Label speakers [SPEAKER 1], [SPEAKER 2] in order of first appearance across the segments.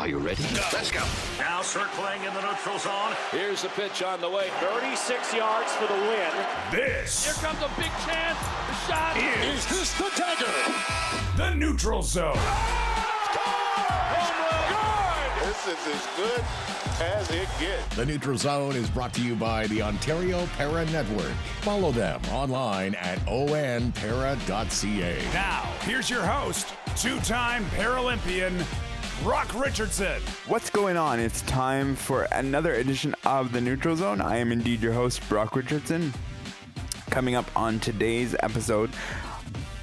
[SPEAKER 1] Are you ready?
[SPEAKER 2] Let's go.
[SPEAKER 3] Now circling in the neutral zone.
[SPEAKER 2] Here's the pitch on the way. 36 yards for the win.
[SPEAKER 4] This.
[SPEAKER 2] Here comes a big chance. The shot
[SPEAKER 4] is
[SPEAKER 2] this the dagger.
[SPEAKER 4] The neutral zone.
[SPEAKER 2] Home run. Good.
[SPEAKER 5] This is as good as it gets.
[SPEAKER 6] The Neutral Zone is brought to you by the Ontario Para Network. Follow them online at onpara.ca.
[SPEAKER 4] Now, here's your host, two-time Paralympian, Brock Richardson.
[SPEAKER 7] What's going on? It's time for another edition of The Neutral Zone. I am indeed your host, Brock Richardson. Coming up on today's episode,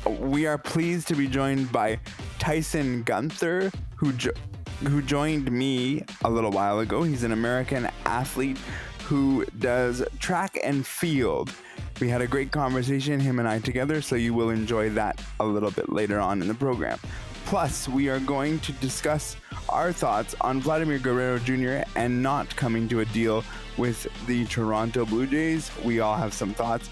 [SPEAKER 7] we are pleased to be joined by Tyson Gunter, who joined me a little while ago. He's an American athlete who does track and field. We had a great conversation, him and I together, so you will enjoy that a little bit later on in the program. Plus, we are going to discuss our thoughts on Vladimir Guerrero Jr. and not coming to a deal with the Toronto Blue Jays. We all have some thoughts.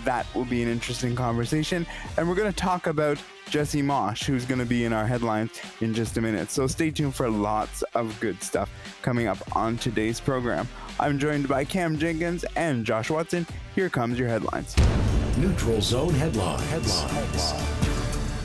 [SPEAKER 7] That will be an interesting conversation. And we're going to talk about Jesse Marsch, who's going to be in our headlines in just a minute. So stay tuned for lots of good stuff coming up on today's program. I'm joined by Cam Jenkins and Josh Watson. Here comes your headlines.
[SPEAKER 6] Neutral Zone headlines.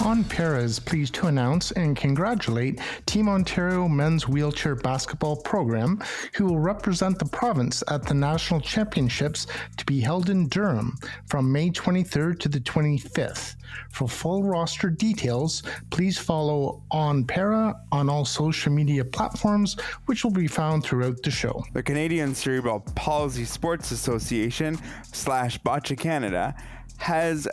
[SPEAKER 8] On Para is pleased to announce and congratulate Team Ontario men's wheelchair basketball program, who will represent the province at the National Championships to be held in Durham from May 23rd to the 25th. For full roster details, please follow On Para on all social media platforms, which will be found throughout the show.
[SPEAKER 7] The Canadian Cerebral Palsy Sports Association / Bocce Canada has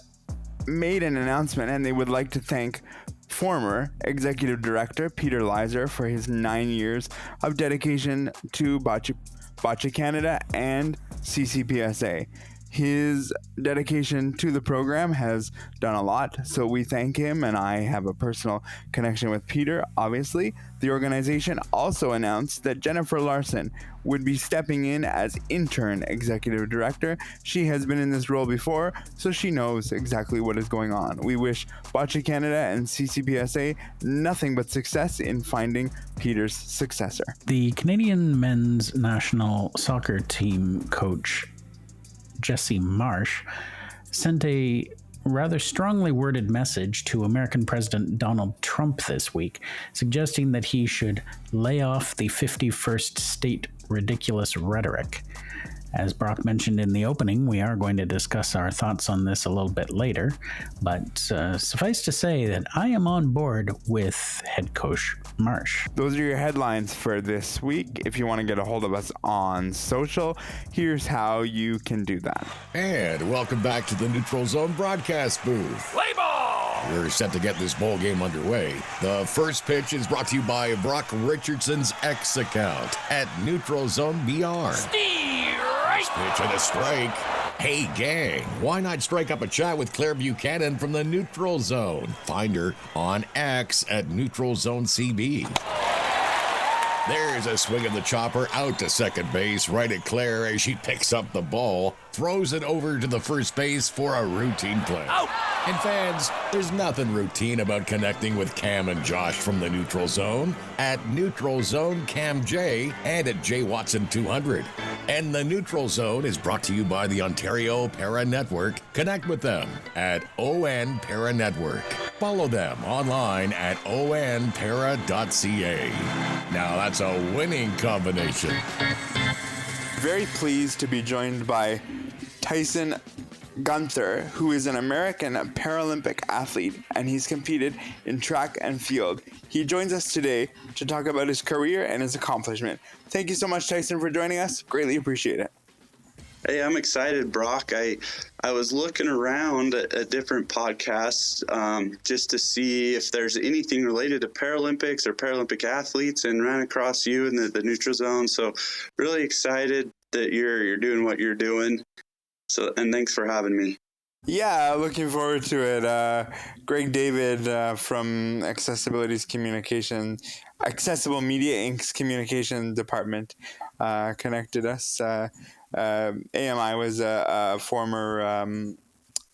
[SPEAKER 7] made an announcement, and they would like to thank former executive director Peter Leiser for his 9 years of dedication to Bocce Canada and CCPSA. His dedication to the program has done a lot, so we thank him, and I have a personal connection with Peter, obviously. The organization also announced that Jennifer Larson would be stepping in as intern executive director. She has been in this role before, so she knows exactly what is going on. We wish Bocce Canada and CCPSA nothing but success in finding Peter's successor.
[SPEAKER 9] The Canadian men's national soccer team coach Jesse Marsch sent a rather strongly worded message to American President Donald Trump this week, suggesting that he should lay off the 51st state ridiculous rhetoric. As Brock mentioned in the opening, we are going to discuss our thoughts on this a little bit later, but suffice to say that I am on board with head coach Marsch.
[SPEAKER 7] Those are your headlines for this week. If you want to get a hold of us on social, here's how you can do that.
[SPEAKER 6] And welcome back to the Neutral Zone broadcast booth.
[SPEAKER 3] Play ball!
[SPEAKER 6] We're set to get this bowl game underway. The first pitch is brought to you by Brock Richardson's X account at Neutral Zone BR. Pitch and a strike. Hey, gang, why not strike up a chat with Claire Buchanan from the Neutral Zone? Find her on X at Neutral Zone CB. There's a swing of the chopper out to second base, right at Claire as she picks up the ball, throws it over to the first base for a routine play.
[SPEAKER 3] Out!
[SPEAKER 6] And fans, there's nothing routine about connecting with Cam and Josh from the Neutral Zone at Neutral Zone Cam J and at J Watson 200. And the Neutral Zone is brought to you by the Ontario Para Network. Connect with them at ON Para Network. Follow them online at onpara.ca. Now that's a winning combination.
[SPEAKER 7] Very pleased to be joined by Tyson Gunter, who is an American Paralympic athlete, and he's competed in track and field. He joins us today to talk about his career and his accomplishment. Thank you so much, Tyson, for joining us. Greatly appreciate it.
[SPEAKER 10] Hey, I'm excited, Brock. I was looking around at different podcasts just to see if there's anything related to Paralympics or Paralympic athletes, and ran across you in the Neutral Zone. So really excited that you're doing what you're doing. So, and thanks for having me.
[SPEAKER 7] Yeah, looking forward to it. Greg David from Accessible Media Inc.'s communication department connected us. AMI was a former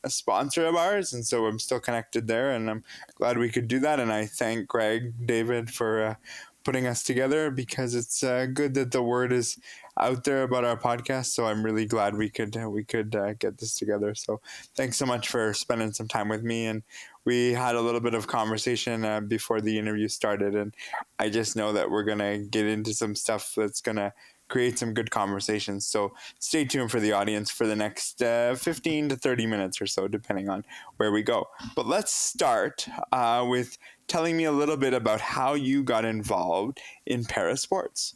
[SPEAKER 7] a sponsor of ours, and so I'm still connected there, and I'm glad we could do that. And I thank Greg David for putting us together, because it's good that the word is out there about our podcast. So I'm really glad we could get this together. So thanks so much for spending some time with me. And we had a little bit of conversation before the interview started, and I just know that we're gonna get into some stuff that's gonna create some good conversations. So stay tuned for the audience for the next 15 to 30 minutes or so, depending on where we go. But let's start with telling me a little bit about how you got involved in para sports.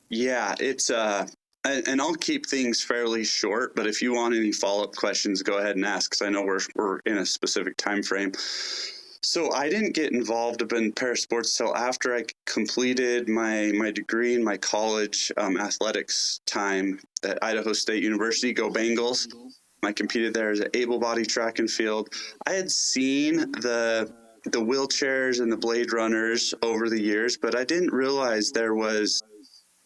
[SPEAKER 10] Yeah, it's and I'll keep things fairly short, but if you want any follow-up questions, go ahead and ask, because I know we're in a specific time frame. So I didn't get involved in parasports till after I completed my degree in my college athletics time at Idaho State University. Go Bengals! I competed there as an able-bodied track and field. I had seen the wheelchairs and the blade runners over the years, but I didn't realize there was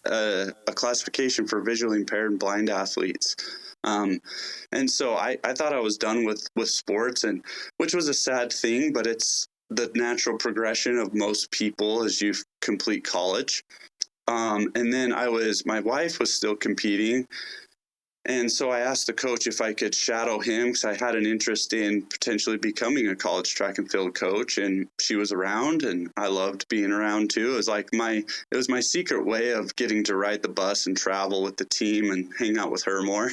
[SPEAKER 10] a classification for visually impaired and blind athletes. And so I thought I was done with sports, and which was a sad thing, but it's the natural progression of most people as you complete college. And then my wife was still competing. And so I asked the coach if I could shadow him, because I had an interest in potentially becoming a college track and field coach, and she was around, and I loved being around too. It was like it was my secret way of getting to ride the bus and travel with the team and hang out with her more,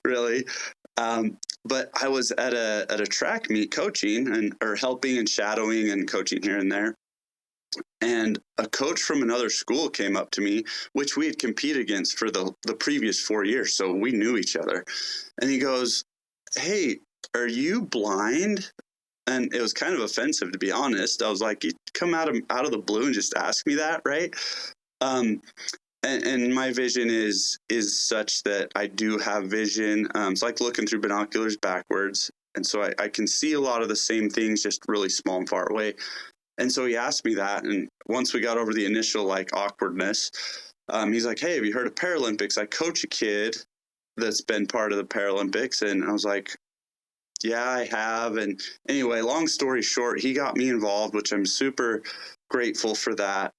[SPEAKER 10] really. But I was at a track meet coaching or helping and shadowing and coaching here and there. And a coach from another school came up to me, which we had competed against for the previous 4 years. So we knew each other. And he goes, "Hey, are you blind?" And it was kind of offensive, to be honest. I was like, "You come out of the blue and just ask me that, right?" And my vision is such that I do have vision. It's like looking through binoculars backwards. And so I can see a lot of the same things, just really small and far away. And so he asked me that, and once we got over the initial awkwardness, he's like, "Hey, have you heard of Paralympics? I coach a kid that's been part of the Paralympics." And I was like, "Yeah, I have." And anyway, long story short, he got me involved, which I'm super grateful for that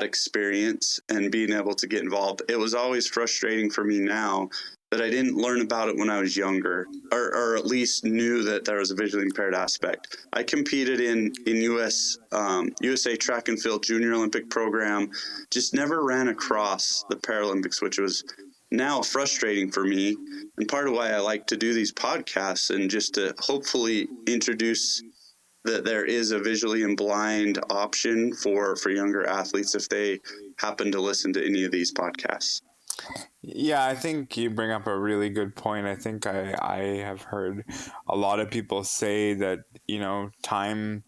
[SPEAKER 10] experience and being able to get involved. It was always frustrating for me now that I didn't learn about it when I was younger, or at least knew that there was a visually impaired aspect. I competed in USA track and field junior Olympic program, just never ran across the Paralympics, which was now frustrating for me. And part of why I like to do these podcasts, and just to hopefully introduce that there is a visually and blind option for younger athletes if they happen to listen to any of these podcasts.
[SPEAKER 7] Yeah, I think you bring up a really good point. I think I have heard a lot of people say that, time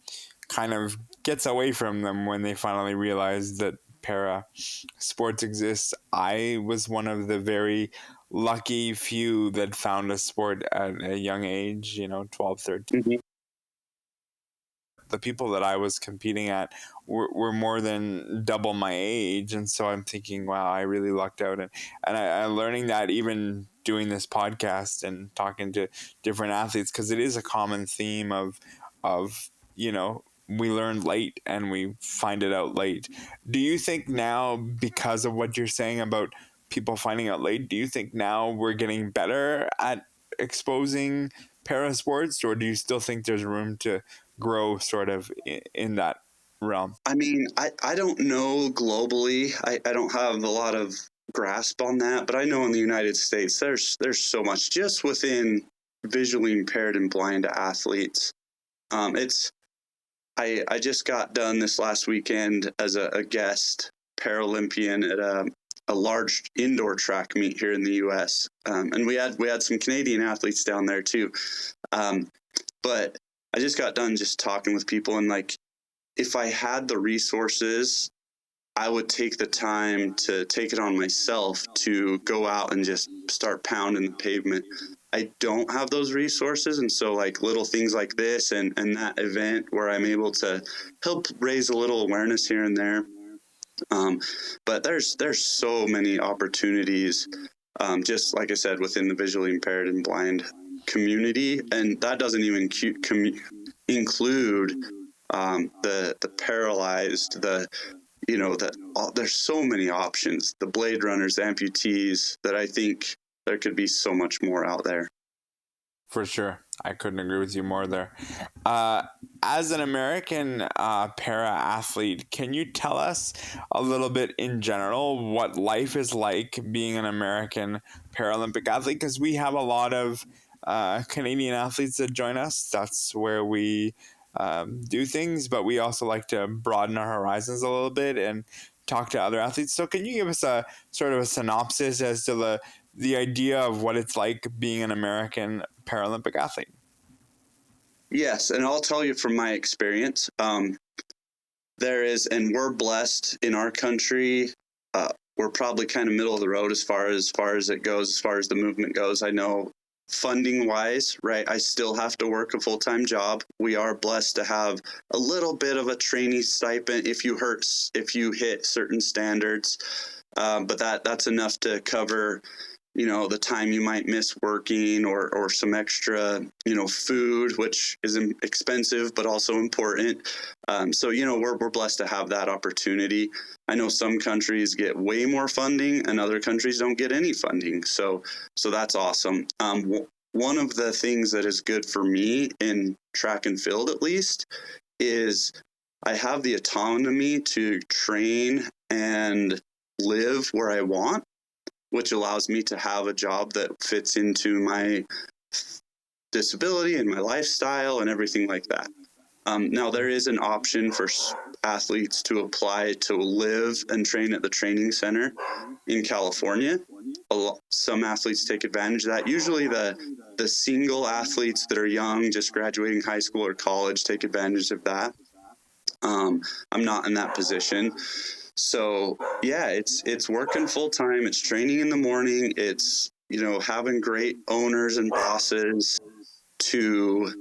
[SPEAKER 7] kind of gets away from them when they finally realize that para sports exists. I was one of the very lucky few that found a sport at a young age, 12, 13. Mm-hmm. The people that I was competing at were more than double my age. And so I'm thinking, wow, I really lucked out. And I'm learning that even doing this podcast and talking to different athletes, because it is a common theme of, we learn late and we find it out late. Do you think now, because of what you're saying about people finding out late, do you think now we're getting better at exposing para sports, or do you still think there's room to grow sort of in that realm?
[SPEAKER 10] I mean, I don't know globally. I don't have a lot of grasp on that, but I know in the United States, there's so much just within visually impaired and blind athletes. I just got done this last weekend as a guest Paralympian at a large indoor track meet here in the U.S. And we had some Canadian athletes down there too. But I just got done just talking with people, and if I had the resources, I would take the time to take it on myself to go out and just start pounding the pavement. I don't have those resources. And so little things like this and that event where I'm able to help raise a little awareness here and there. But there's so many opportunities, just like I said, within the visually impaired and blind community. And that doesn't even include the paralyzed, there's so many options, the blade runners, the amputees, that I think there could be so much more out there.
[SPEAKER 7] For sure. I couldn't agree with you more there. As an American para-athlete, can you tell us a little bit in general what life is like being an American Paralympic athlete? Because we have a lot of Canadian athletes that join us. That's where we do things, but we also like to broaden our horizons a little bit and talk to other athletes. So can you give us a sort of a synopsis as to the idea of what it's like being an American Paralympic athlete?
[SPEAKER 10] Yes, and I'll tell you from my experience, there is, and we're blessed in our country. We're probably kind of middle of the road as far as it goes, as far as the movement goes. I know funding wise, right, I still have to work a full-time job. We are blessed to have a little bit of a trainee stipend if you hit certain standards, but that's enough to cover the time you might miss working, or some extra, food, which is expensive, but also important. So, we're blessed to have that opportunity. I know some countries get way more funding and other countries don't get any funding. So that's awesome. One of the things that is good for me in track and field, at least, is I have the autonomy to train and live where I want, which allows me to have a job that fits into my disability and my lifestyle and everything like that. Now, there is an option for athletes to apply to live and train at the training center in California. Some athletes take advantage of that. Usually the single athletes that are young, just graduating high school or college, take advantage of that. I'm not in that position. So yeah, it's working full time. It's training in the morning. It's, having great owners and bosses to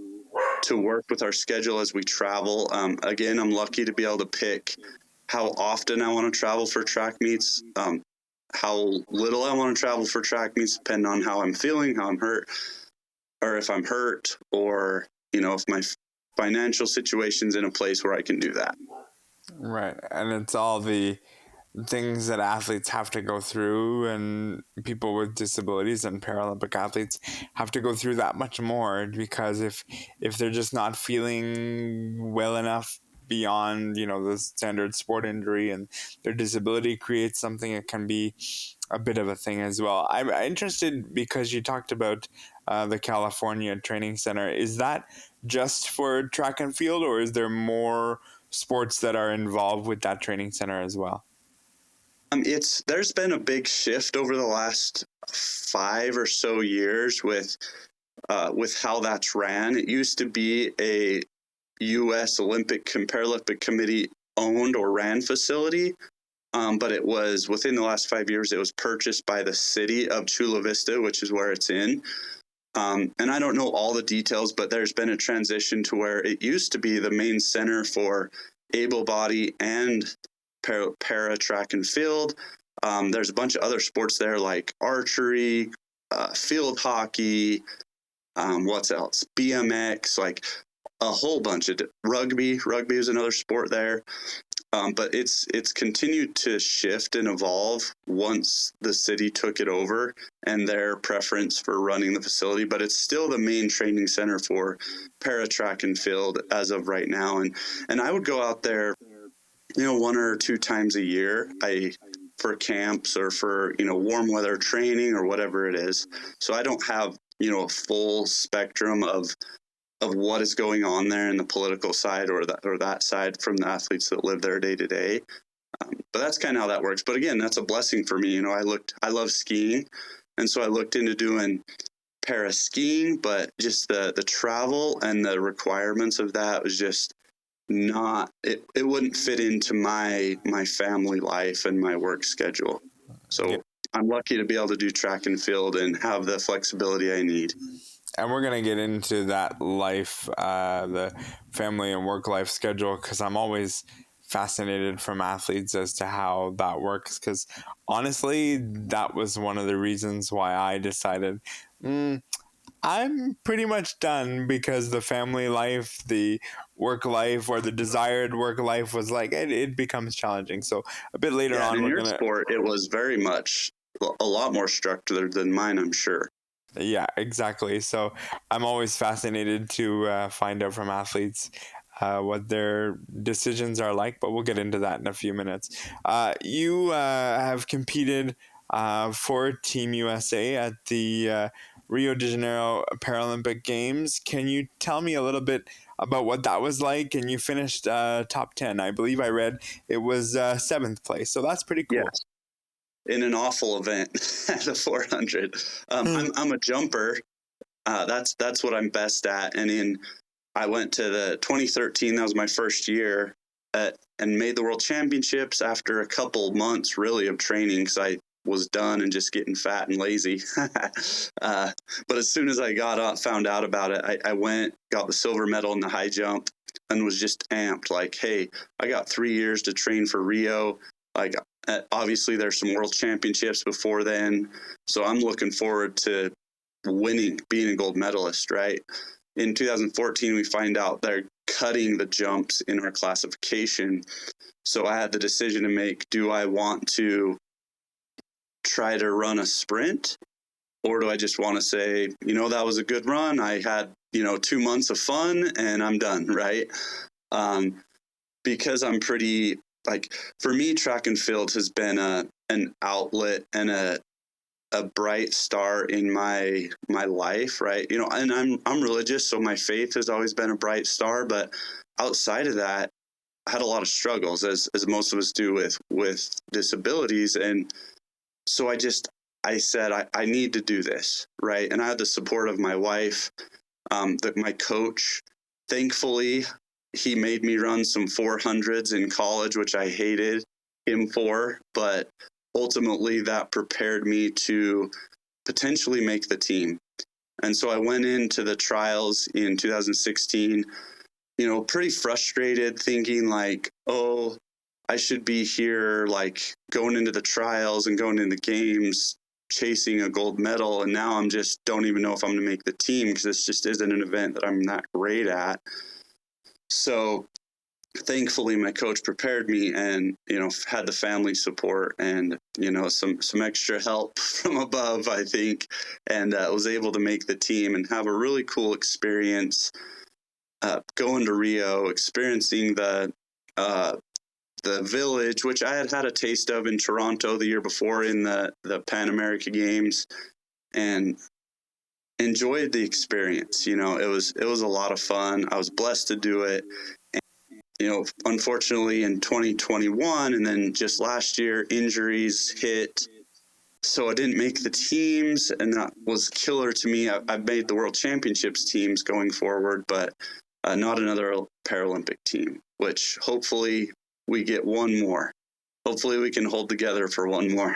[SPEAKER 10] work with our schedule as we travel. Again, I'm lucky to be able to pick how often I want to travel for track meets, how little I want to travel for track meets, depending on how I'm feeling, how I'm hurt, or if I'm hurt, or, if my financial situation's in a place where I can do that.
[SPEAKER 7] Right. And it's all the things that athletes have to go through, and people with disabilities and Paralympic athletes have to go through that much more, because if they're just not feeling well enough beyond, the standard sport injury, and their disability creates something, it can be a bit of a thing as well. I'm interested because you talked about the California Training Center. Is that just for track and field, or is there more sports that are involved with that training center as well?
[SPEAKER 10] There's been a big shift over the last 5 or so years with how that's ran. It used to be a U.S. Olympic and Paralympic Committee owned or ran facility, but it was within the last 5 years, it was purchased by the city of Chula Vista, which is where it's in. And I don't know all the details, but there's been a transition to where it used to be the main center for able-bodied and para track and field. There's a bunch of other sports there like archery, field hockey, what's else? BMX, like a whole bunch of rugby. Rugby is another sport there. But it's continued to shift and evolve once the city took it over and their preference for running the facility. But it's still the main training center for para track and field as of right now. And I would go out there, 1 or 2 times a year, for camps or for, warm weather training or whatever it is. So I don't have, a full spectrum of what is going on there in the political side or that side from the athletes that live there day to day. But that's kind of how that works. But again, that's a blessing for me. I love skiing. And so I looked into doing para skiing, but just the travel and the requirements of that was just not, it wouldn't fit into my family life and my work schedule. So I'm lucky to be able to do track and field and have the flexibility I need.
[SPEAKER 7] And we're going to get into that life, the family and work life schedule, because I'm always fascinated from athletes as to how that works. Because honestly, that was one of the reasons why I decided, I'm pretty much done, because the family life, the work life or the desired work life was like, it becomes challenging. So a bit later on,
[SPEAKER 10] in your sport, it was very much a lot more structured than mine, I'm sure.
[SPEAKER 7] Yeah, exactly. So I'm always fascinated to find out from athletes what their decisions are like, but we'll get into that in a few minutes. You have competed for Team USA at the Rio de Janeiro Paralympic Games. Can you tell me a little bit about what that was like? And you finished top 10. I believe I read it was 7th place. So that's pretty cool.
[SPEAKER 10] Yes. In an awful event at the 400. I'm a jumper. That's what I'm best at. And I went to the 2013. That was my first year and made the World Championships after a couple months really of training because I was done and just getting fat and lazy. But as soon as I found out about it, I went, got the silver medal in the high jump and was just amped. Like, hey, I got 3 years to train for Rio. Like, obviously there's some world championships before then. So I'm looking forward to winning, being a gold medalist, right? In 2014, we find out they're cutting the jumps in our classification. So I had the decision to make. Do I want to try to run a sprint, or do I just want to say, that was a good run. I had, 2 months of fun and I'm done, right? Because I'm pretty, for me, track and field has been an outlet and a bright star in my life, right? And I'm religious, so my faith has always been a bright star. But outside of that, I had a lot of struggles, as most of us do with disabilities. And so I said, I need to do this, right? And I had the support of my wife, my coach. Thankfully, he made me run some 400s in college, which I hated him for, but ultimately that prepared me to potentially make the team. And so I went into the trials in 2016, pretty frustrated, thinking like, oh, I should be here, like going into the trials and going into the games, chasing a gold medal. And now I'm just don't even know if I'm going to make the team because this just isn't an event that I'm that great at. So thankfully my coach prepared me and, had the family support and, some extra help from above, I think, and was able to make the team and have a really cool experience going to Rio, experiencing the village, which I had a taste of in Toronto the year before in the Pan American Games, and enjoyed the experience. It was a lot of fun. I was blessed to do it. Unfortunately in 2021 and then just last year, injuries hit. So I didn't make the teams, and that was killer to me. I've made the World Championships teams going forward, but not another Paralympic team, which hopefully we get one more. Hopefully we can hold together for one more.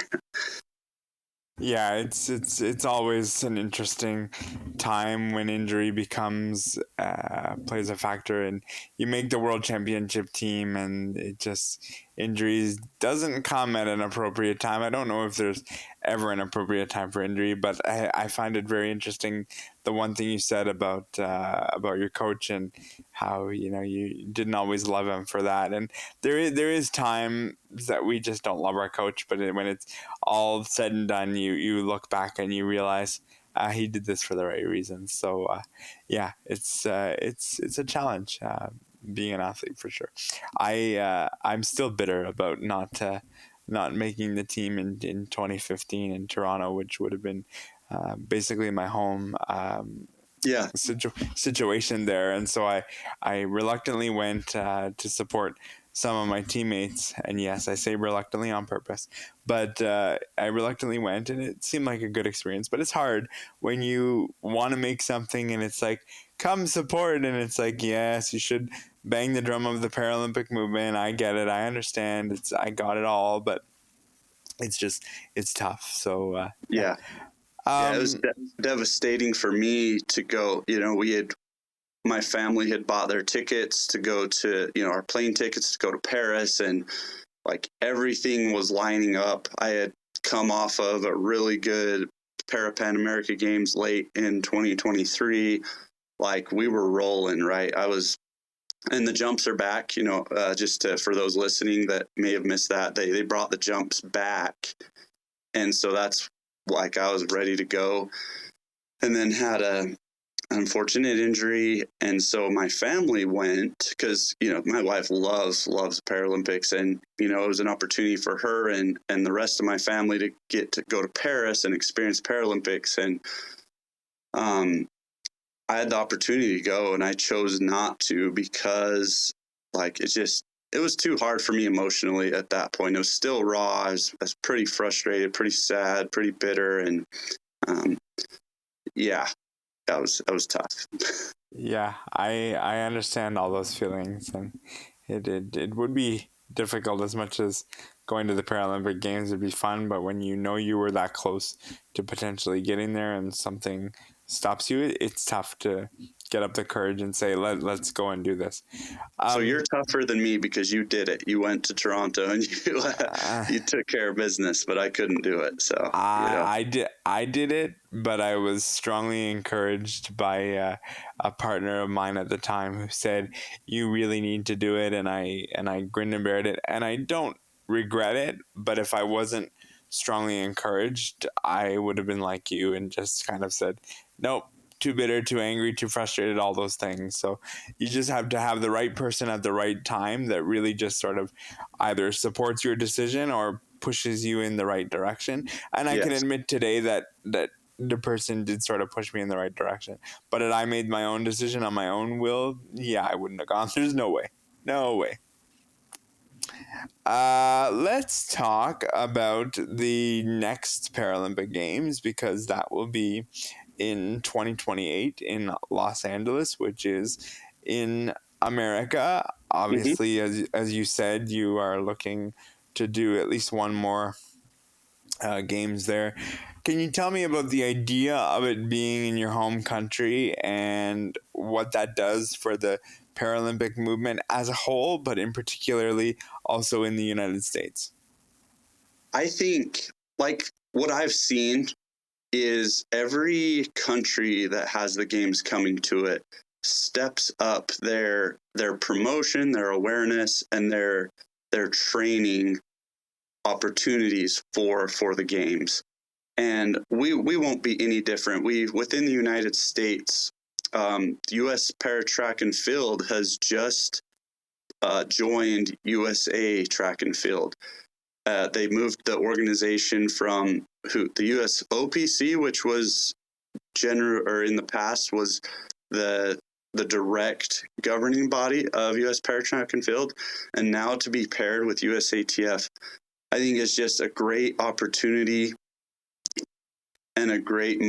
[SPEAKER 7] Yeah, it's always an interesting time when injury becomes plays a factor, and you make the World Championship team, and injuries doesn't come at an appropriate time. I don't know if there's ever an appropriate time for injury, but I find it very interesting. The one thing you said about your coach and how you didn't always love him for that, and there is time that we just don't love our coach, but when it's all said and done, you look back and you realize he did this for the right reasons. So yeah, it's a challenge being an athlete for sure. I'm still bitter about not making the team in 2015 in Toronto, which would have been basically my home situation there. And so I reluctantly went to support some of my teammates. And yes, I say reluctantly on purpose, but I reluctantly went, and it seemed like a good experience. But it's hard when you want to make something and it's like, come support. And it's like, yes, you should bang the drum of the Paralympic movement. I get it. I understand. I got it all, but it's tough. So
[SPEAKER 10] yeah. It was devastating for me to go. My family had bought their tickets to go to, our plane tickets to go to Paris, and like everything was lining up. I had come off of a really good Pan American Games late in 2023. Like we were rolling, right? I was And the jumps are back, for those listening that may have missed that, they brought the jumps back. And so that's like, I was ready to go, and then had an unfortunate injury. And so my family went, because, my wife loves Paralympics, and, it was an opportunity for her and the rest of my family to get to go to Paris and experience Paralympics. And, I had the opportunity to go, and I chose not to because, like, it was too hard for me emotionally at that point. It was still raw. I was pretty frustrated, pretty sad, pretty bitter. And, that was tough.
[SPEAKER 7] Yeah, I understand all those feelings, and it would be difficult. As much as going to the Paralympic Games would be fun, but when you were that close to potentially getting there and something stops you, it's tough to get up the courage and say, let's go and do this.
[SPEAKER 10] So you're tougher than me because you did it. You went to Toronto and you took care of business, but I couldn't do it. So
[SPEAKER 7] I did it, but I was strongly encouraged by a partner of mine at the time who said, you really need to do it. And I grinned and bared it, and I don't regret it. But if I wasn't strongly encouraged, I would have been like you and just kind of said, nope, too bitter, too angry, too frustrated, all those things. So you just have to have the right person at the right time that really just sort of either supports your decision or pushes you in the right direction. And I can admit today that the person did sort of push me in the right direction. But had I made my own decision on my own will, I wouldn't have gone. There's no way. No way. Let's talk about the next Paralympic Games, because that will be in 2028 in Los Angeles, which is in America. Obviously, as you said, you are looking to do at least one more games there. Can you tell me about the idea of it being in your home country and what that does for the Paralympic movement as a whole, but in particularly also in the United States?
[SPEAKER 10] I think, like, what I've seen is every country that has the games coming to it steps up their promotion, their awareness, and their training opportunities for the games. And we won't be any different. Within the United States, U.S. Para Track and Field has just joined USA Track and Field. They moved the organization from the U.S. OPC, which was in the past was the direct governing body of U.S. Para Track and Field, and now to be paired with USATF, I think is just a great opportunity and a great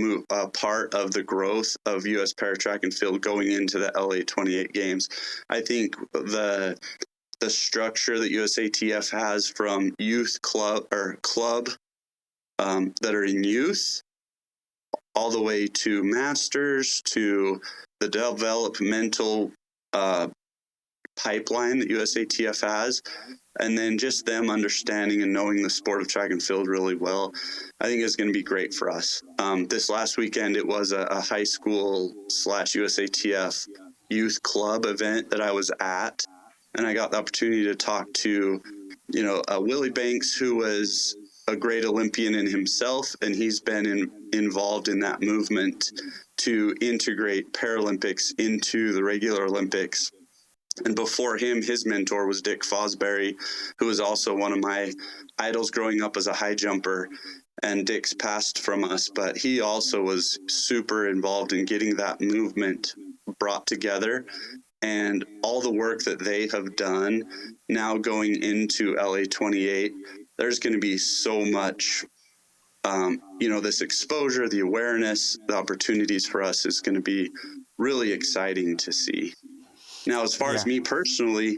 [SPEAKER 10] part of the growth of U.S. Para Track and Field going into the LA 28 Games. I think the structure that USATF has from youth club that are in youth all the way to masters to the developmental pipeline that USATF has, and then just them understanding and knowing the sport of track and field really well, I think is going to be great for us. This last weekend, it was a high school / USATF youth club event that I was at, and I got the opportunity to talk to, Willie Banks, who was a great Olympian in himself, and he's been involved in that movement to integrate Paralympics into the regular Olympics. And before him, his mentor was Dick Fosbury, who was also one of my idols growing up as a high jumper. And Dick's passed from us, but he also was super involved in getting that movement brought together. And all the work that they have done now going into LA 28, there's going to be so much, this exposure, the awareness, the opportunities for us is going to be really exciting to see. Now, as far as me personally,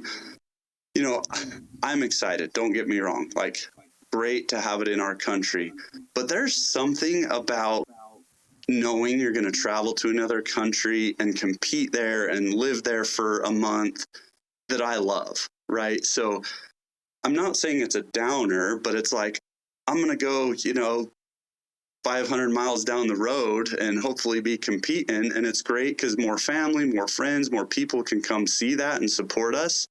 [SPEAKER 10] I'm excited. Don't get me wrong. Like, great to have it in our country. But there's something about knowing you're going to travel to another country and compete there and live there for a month that I love, right? So I'm not saying it's a downer, but it's like, I'm going to go, 500 miles down the road and hopefully be competing. And it's great because more family, more friends, more people can come see that and support us.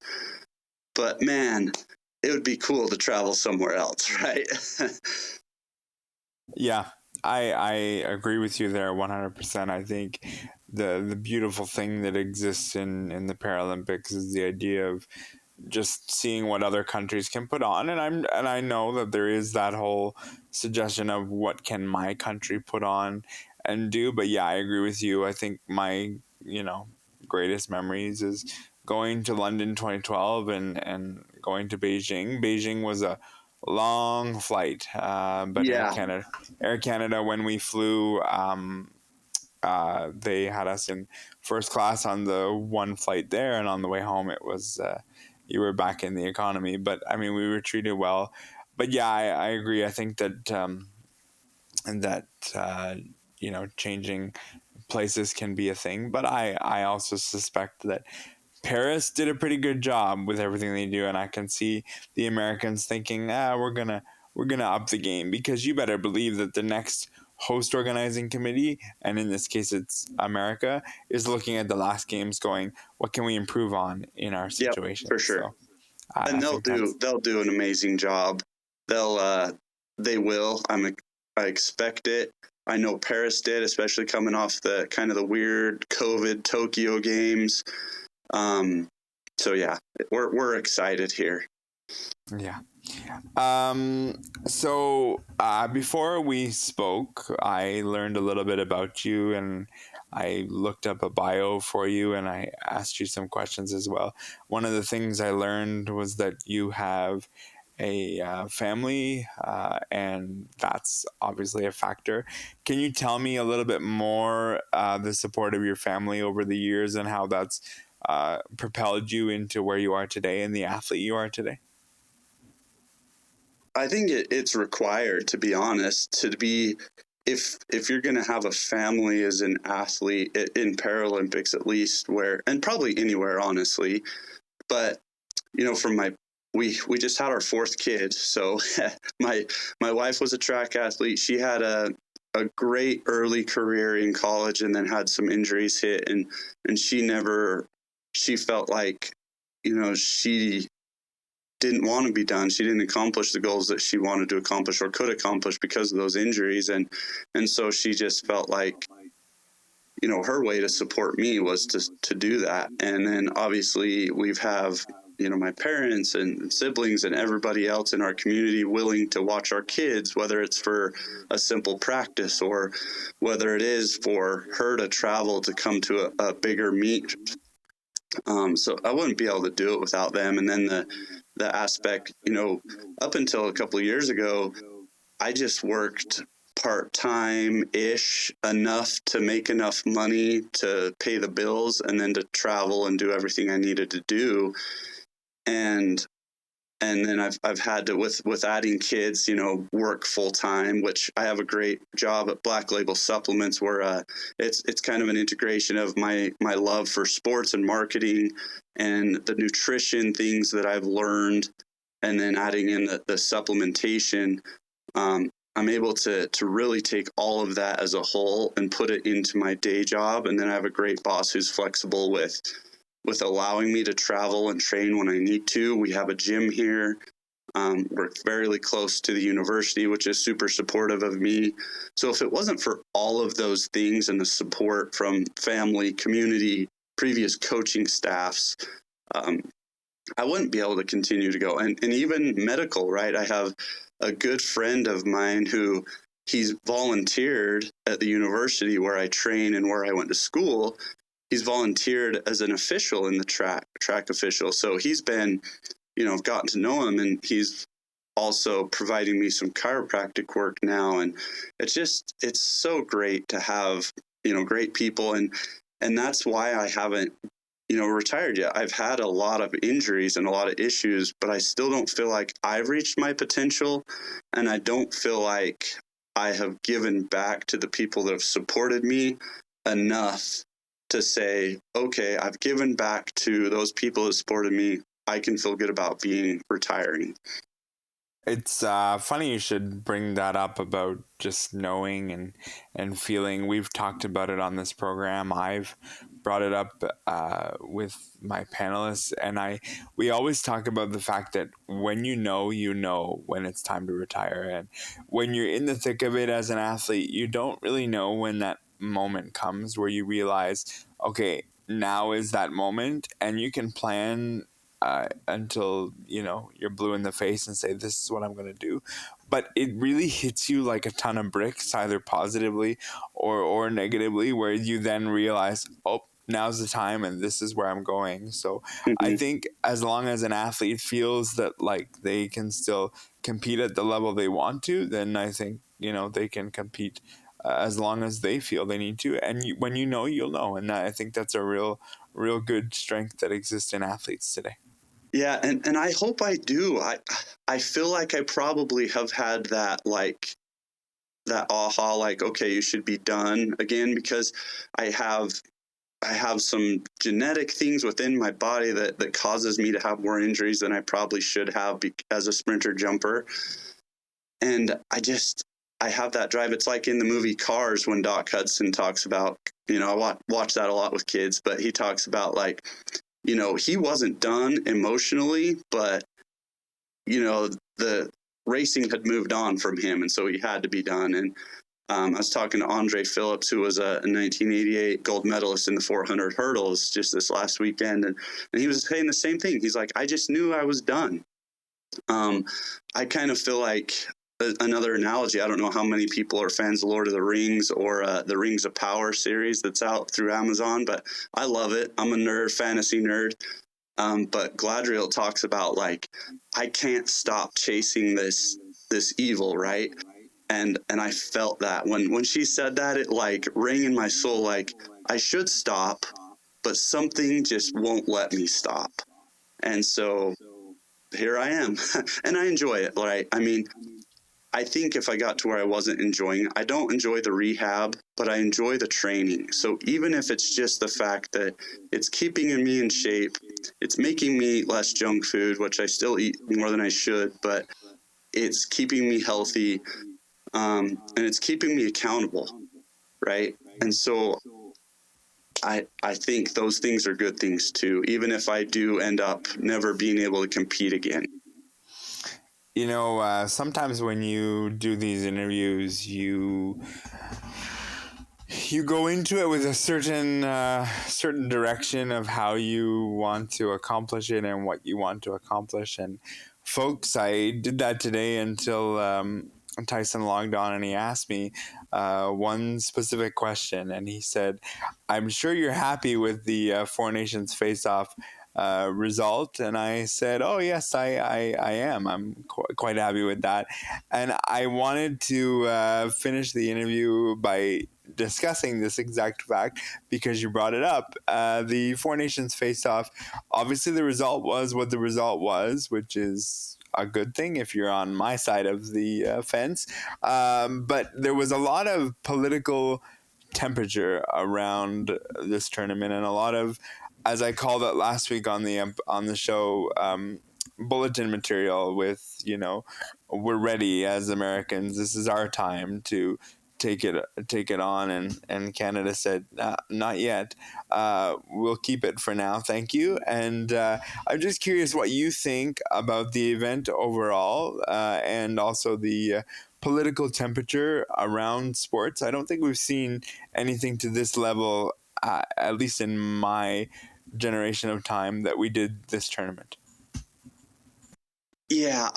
[SPEAKER 10] But man, it would be cool to travel somewhere else, right?
[SPEAKER 7] Yeah, I agree with you there 100%. I think the beautiful thing that exists in the Paralympics is the idea of just seeing what other countries can put on, and I know that there is that whole suggestion of what can my country put on and do. But yeah, I agree with you. I think my greatest memories is going to London 2012 and going to Beijing. Beijing was a long flight, but
[SPEAKER 10] Yeah.
[SPEAKER 7] Air Canada, when we flew, they had us in first class on the one flight there, and on the way home it was you were back in the economy. But I mean, we were treated well. But yeah, I agree. I think that changing places can be a thing. But I also suspect that Paris did a pretty good job with everything they do, and I can see the Americans thinking, we're gonna up the game, because you better believe that the next host organizing committee, and in this case it's America, is looking at the last games going, what can we improve on in our situation?
[SPEAKER 10] Yep, for sure.
[SPEAKER 7] So,
[SPEAKER 10] and they'll do an amazing job. They will. I expect it. I know Paris did, especially coming off the kind of the weird COVID Tokyo games. So yeah, we're excited here.
[SPEAKER 7] Yeah. So before we spoke, I learned a little bit about you, and I looked up a bio for you, and I asked you some questions as well. One of the things I learned was that you have a family, and that's obviously a factor. Can you tell me a little bit more the support of your family over the years and how that's propelled you into where you are today and the athlete you are today?
[SPEAKER 10] I think it's required, to be honest, to be, if you're going to have a family as an athlete in Paralympics, at least, and probably anywhere, honestly. But, we just had our fourth kid. So my wife was a track athlete. She had a great early career in college and then had some injuries hit. And she felt like, she didn't want to be done. She didn't accomplish the goals that she wanted to accomplish or could accomplish because of those injuries. And so she just felt like, her way to support me was to do that. And then obviously we have, my parents and siblings and everybody else in our community willing to watch our kids, whether it's for a simple practice or whether it is for her to travel to come to a bigger meet. So I wouldn't be able to do it without them. And then the aspect, up until a couple of years ago, I just worked part-time-ish enough to make enough money to pay the bills and then to travel and do everything I needed to do. And then I've had to, with adding kids, work full time, which I have a great job at Black Label Supplements, where it's kind of an integration of my love for sports and marketing and the nutrition things that I've learned, and then adding in the supplementation. I'm able to really take all of that as a whole and put it into my day job. And then I have a great boss who's flexible with allowing me to travel and train when I need to. We have a gym here. We're very close to the university, which is super supportive of me. So if it wasn't for all of those things and the support from family, community, previous coaching staffs, I wouldn't be able to continue to go. And even medical, right? I have a good friend of mine who he's volunteered at the university where I train and where I went to school. He's volunteered as an official in the track official. So he's been, I've gotten to know him, and he's also providing me some chiropractic work now. And it's so great to have, great people. And that's why I haven't, retired yet. I've had a lot of injuries and a lot of issues, but I still don't feel like I've reached my potential. And I don't feel like I have given back to the people that have supported me enough to say, okay, I've given back to those people that supported me. I can feel good about retiring.
[SPEAKER 7] It's funny you should bring that up about just knowing and feeling. We've talked about it on this program. I've brought it up with my panelists, and we always talk about the fact that when you know when it's time to retire. And when you're in the thick of it as an athlete, you don't really know when that moment comes where you realize, okay, now is that moment, and you can plan until you're blue in the face and say, this is what I'm going to do. But it really hits you like a ton of bricks, either positively or negatively, where you then realize, oh, now's the time and this is where I'm going. So I think as long as an athlete feels that like they can still compete at the level they want to, then I think they can compete as long as they feel they need to. And when you'll know. And I think that's a real good strength that exists in athletes today.
[SPEAKER 10] Yeah, and I hope I do. I feel like I probably have had that aha, like, okay, you should be done again, because I have some genetic things within my body that causes me to have more injuries than I probably should have as a sprinter jumper. And I have that drive. It's like in the movie Cars when Doc Hudson talks about, I watch that a lot with kids, but he talks about like, he wasn't done emotionally, but, the racing had moved on from him. And so he had to be done. And I was talking to Andre Phillips, who was a 1988 gold medalist in the 400 hurdles just this last weekend. And he was saying the same thing. He's like, I just knew I was done. I kind of feel like another analogy. I don't know how many people are fans of Lord of the Rings or the Rings of Power series that's out through Amazon, but I love it. I'm a nerd, fantasy nerd. But Galadriel talks about like, I can't stop chasing this evil, right? And I felt that when she said that, it like rang in my soul, like I should stop, but something just won't let me stop. And so here I am, and I enjoy it. Right? I mean, I think if I got to where I wasn't enjoying it, I don't enjoy the rehab, but I enjoy the training. So even if it's just the fact that it's keeping me in shape, it's making me eat less junk food, which I still eat more than I should, but it's keeping me healthy, and it's keeping me accountable, right? And so I think those things are good things too, even if I do end up never being able to compete again.
[SPEAKER 7] Sometimes when you do these interviews, you go into it with a certain direction of how you want to accomplish it and what you want to accomplish. And folks, I did that today until Tyson logged on and he asked me one specific question, and he said, I'm sure you're happy with the Four Nations face-off result. And I said, oh yes, I am. I'm quite happy with that. And I wanted to finish the interview by discussing this exact fact because you brought it up. The Four Nations face-off, obviously the result was what the result was, which is a good thing if you're on my side of the fence. But there was a lot of political temperature around this tournament, and a lot of, as I called it last week on the show, bulletin material with, we're ready as Americans. This is our time to take it on, and Canada said, not yet. We'll keep it for now, thank you. And I'm just curious what you think about the event overall, and also the political temperature around sports. I don't think we've seen anything to this level, at least in my generation of time that we did this tournament.
[SPEAKER 10] Yeah,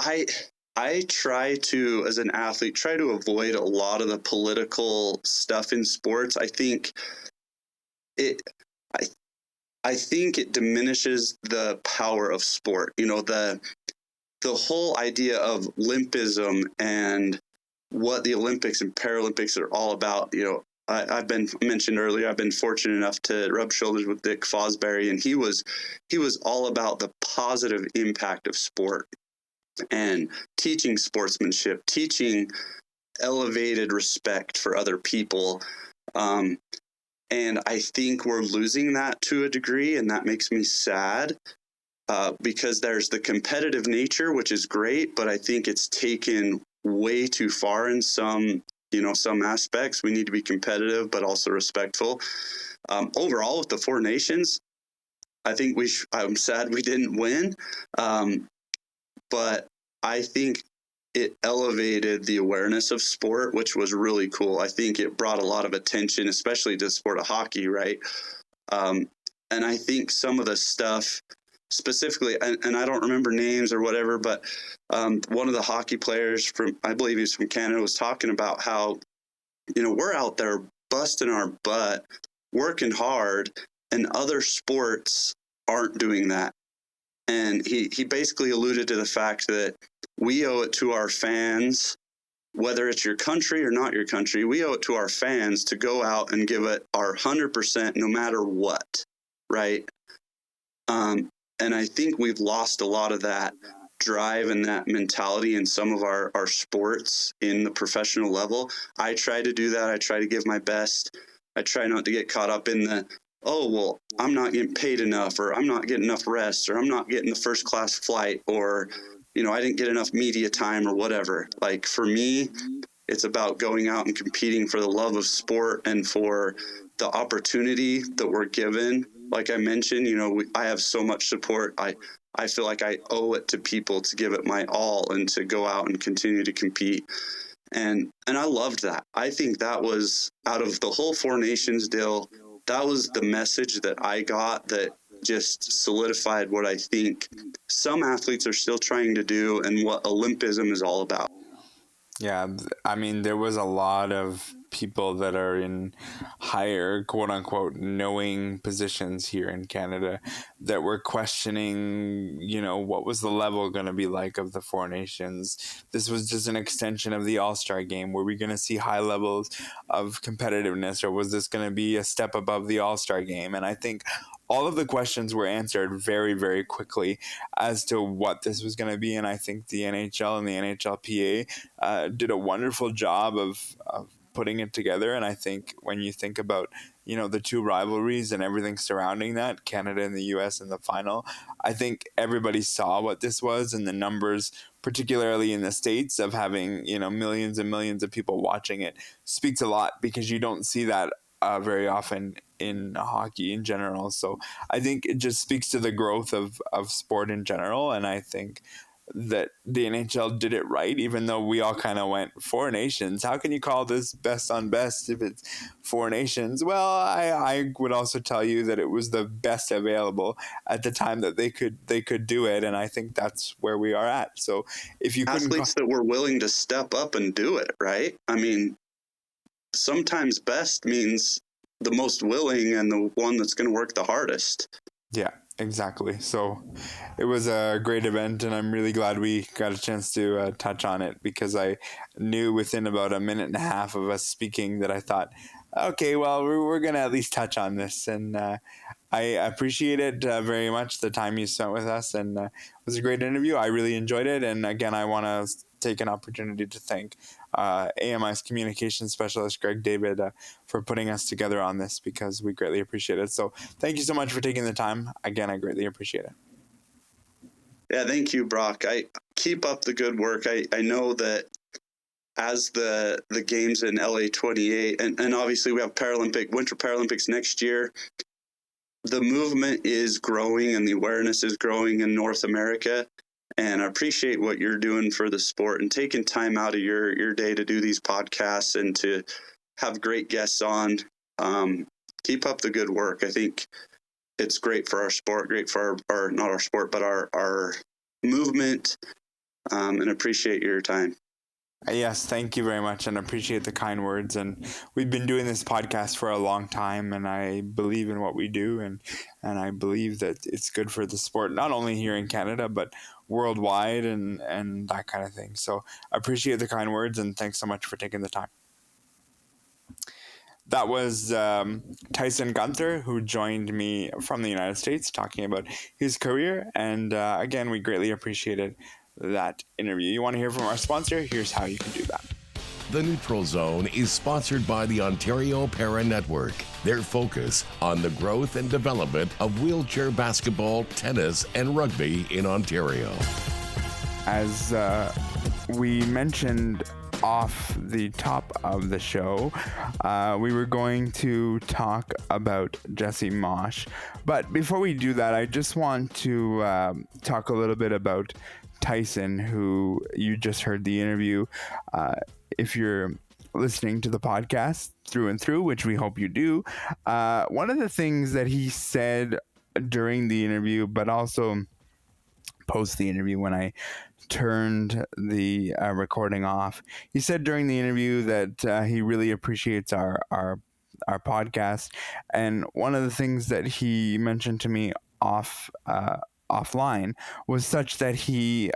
[SPEAKER 10] I try to, as an athlete, try to avoid a lot of the political stuff in sports. I think I think it diminishes the power of sport. The whole idea of limpism and what the Olympics and Paralympics are all about. I've been mentioned earlier, I've been fortunate enough to rub shoulders with Dick Fosbury, and he was all about the positive impact of sport and teaching sportsmanship, teaching elevated respect for other people. And I think we're losing that to a degree, and that makes me sad. because there's the competitive nature, which is great, but I think it's taken way too far in some aspects. We need to be competitive, but also respectful. Overall, with the Four Nations, I think I'm sad we didn't win, but I think it elevated the awareness of sport, which was really cool. I think it brought a lot of attention, especially to the sport of hockey, right? And I think some of the stuff specifically, and I don't remember names or whatever, but one of the hockey players I believe he's from Canada, was talking about how, we're out there busting our butt, working hard, and other sports aren't doing that. And he basically alluded to the fact that we owe it to our fans, whether it's your country or not your country, we owe it to our fans to go out and give it our 100% no matter what, right? And I think we've lost a lot of that drive and that mentality in some of our sports in the professional level. I try to do that. I try to give my best. I try not to get caught up in the, oh, well, I'm not getting paid enough, or I'm not getting enough rest, or I'm not getting the first class flight, or, I didn't get enough media time or whatever. Like, for me, it's about going out and competing for the love of sport and for the opportunity that we're given. Like I mentioned, I have so much support. I feel like I owe it to people to give it my all and to go out and continue to compete. And I loved that. I think that was, out of the whole Four Nations deal, that was the message that I got that just solidified what I think some athletes are still trying to do and what Olympism is all about.
[SPEAKER 7] Yeah, I mean, there was a lot of people that are in higher, quote unquote, knowing positions here in Canada that were questioning, what was the level going to be like of the Four Nations? This was just an extension of the All-Star game. Were we going to see high levels of competitiveness, or was this going to be a step above the All-Star game? And I think all of the questions were answered very, very quickly as to what this was going to be. And I think the NHL and the NHLPA did a wonderful job of putting it together. And I think when you think about, the two rivalries and everything surrounding that, Canada and the US in the final, I think everybody saw what this was, and the numbers, particularly in the States, of having, millions and millions of people watching it speaks a lot, because you don't see that very often in hockey in general. So I think it just speaks to the growth of sport in general. And I think that the NHL did it right, even though we all kind of went, Four Nations, how can you call this best on best if it's Four Nations? Well, I would also tell you that it was the best available at the time that they could do it. And I think that's where we are at. So if you
[SPEAKER 10] athletes that were willing to step up and do it, right? I mean, sometimes best means the most willing and the one that's going to work the hardest.
[SPEAKER 7] Yeah, exactly. So it was a great event, and I'm really glad we got a chance to touch on it, because I knew within about a minute and a half of us speaking that I thought, okay, well, we're going to at least touch on this. And I appreciate it very much, the time you spent with us, and it was a great interview. I really enjoyed it. And again, I want to take an opportunity to thank AMI's communications specialist, Greg David, for putting us together on this, because we greatly appreciate it. So thank you so much for taking the time. Again, I greatly appreciate it.
[SPEAKER 10] Yeah, thank you, Brock. I keep up the good work. I know that as the games in LA 28, and obviously we have Winter Paralympics next year, the movement is growing and the awareness is growing in North America. And I appreciate what you're doing for the sport and taking time out of your day to do these podcasts and to have great guests on. Keep up the good work. I think it's great for our sport, great for our not our sport, but our movement, and appreciate your time.
[SPEAKER 7] Yes, thank you very much, and appreciate the kind words. And we've been doing this podcast for a long time, and I believe in what we do, and I believe that it's good for the sport, not only here in Canada, but worldwide and that kind of thing. So I appreciate the kind words, and thanks so much for taking the time. That was Tyson Gunter, who joined me from the United States, talking about his career. And again, we greatly appreciated that interview. You want to hear from our sponsor? Here's how you can do that.
[SPEAKER 6] The Neutral Zone is sponsored by the Ontario Para Network. Their focus on the growth and development of wheelchair basketball, tennis, and rugby in Ontario.
[SPEAKER 7] As we mentioned off the top of the show, we were going to talk about Jesse Marsch. But before we do that, I just want to talk a little bit about Tyson, who you just heard the interview. If you're listening to the podcast through and through, which we hope you do, one of the things that he said during the interview, but also post the interview when I turned the recording off, he said during the interview that he really appreciates our podcast. And one of the things that he mentioned to me offline was such that he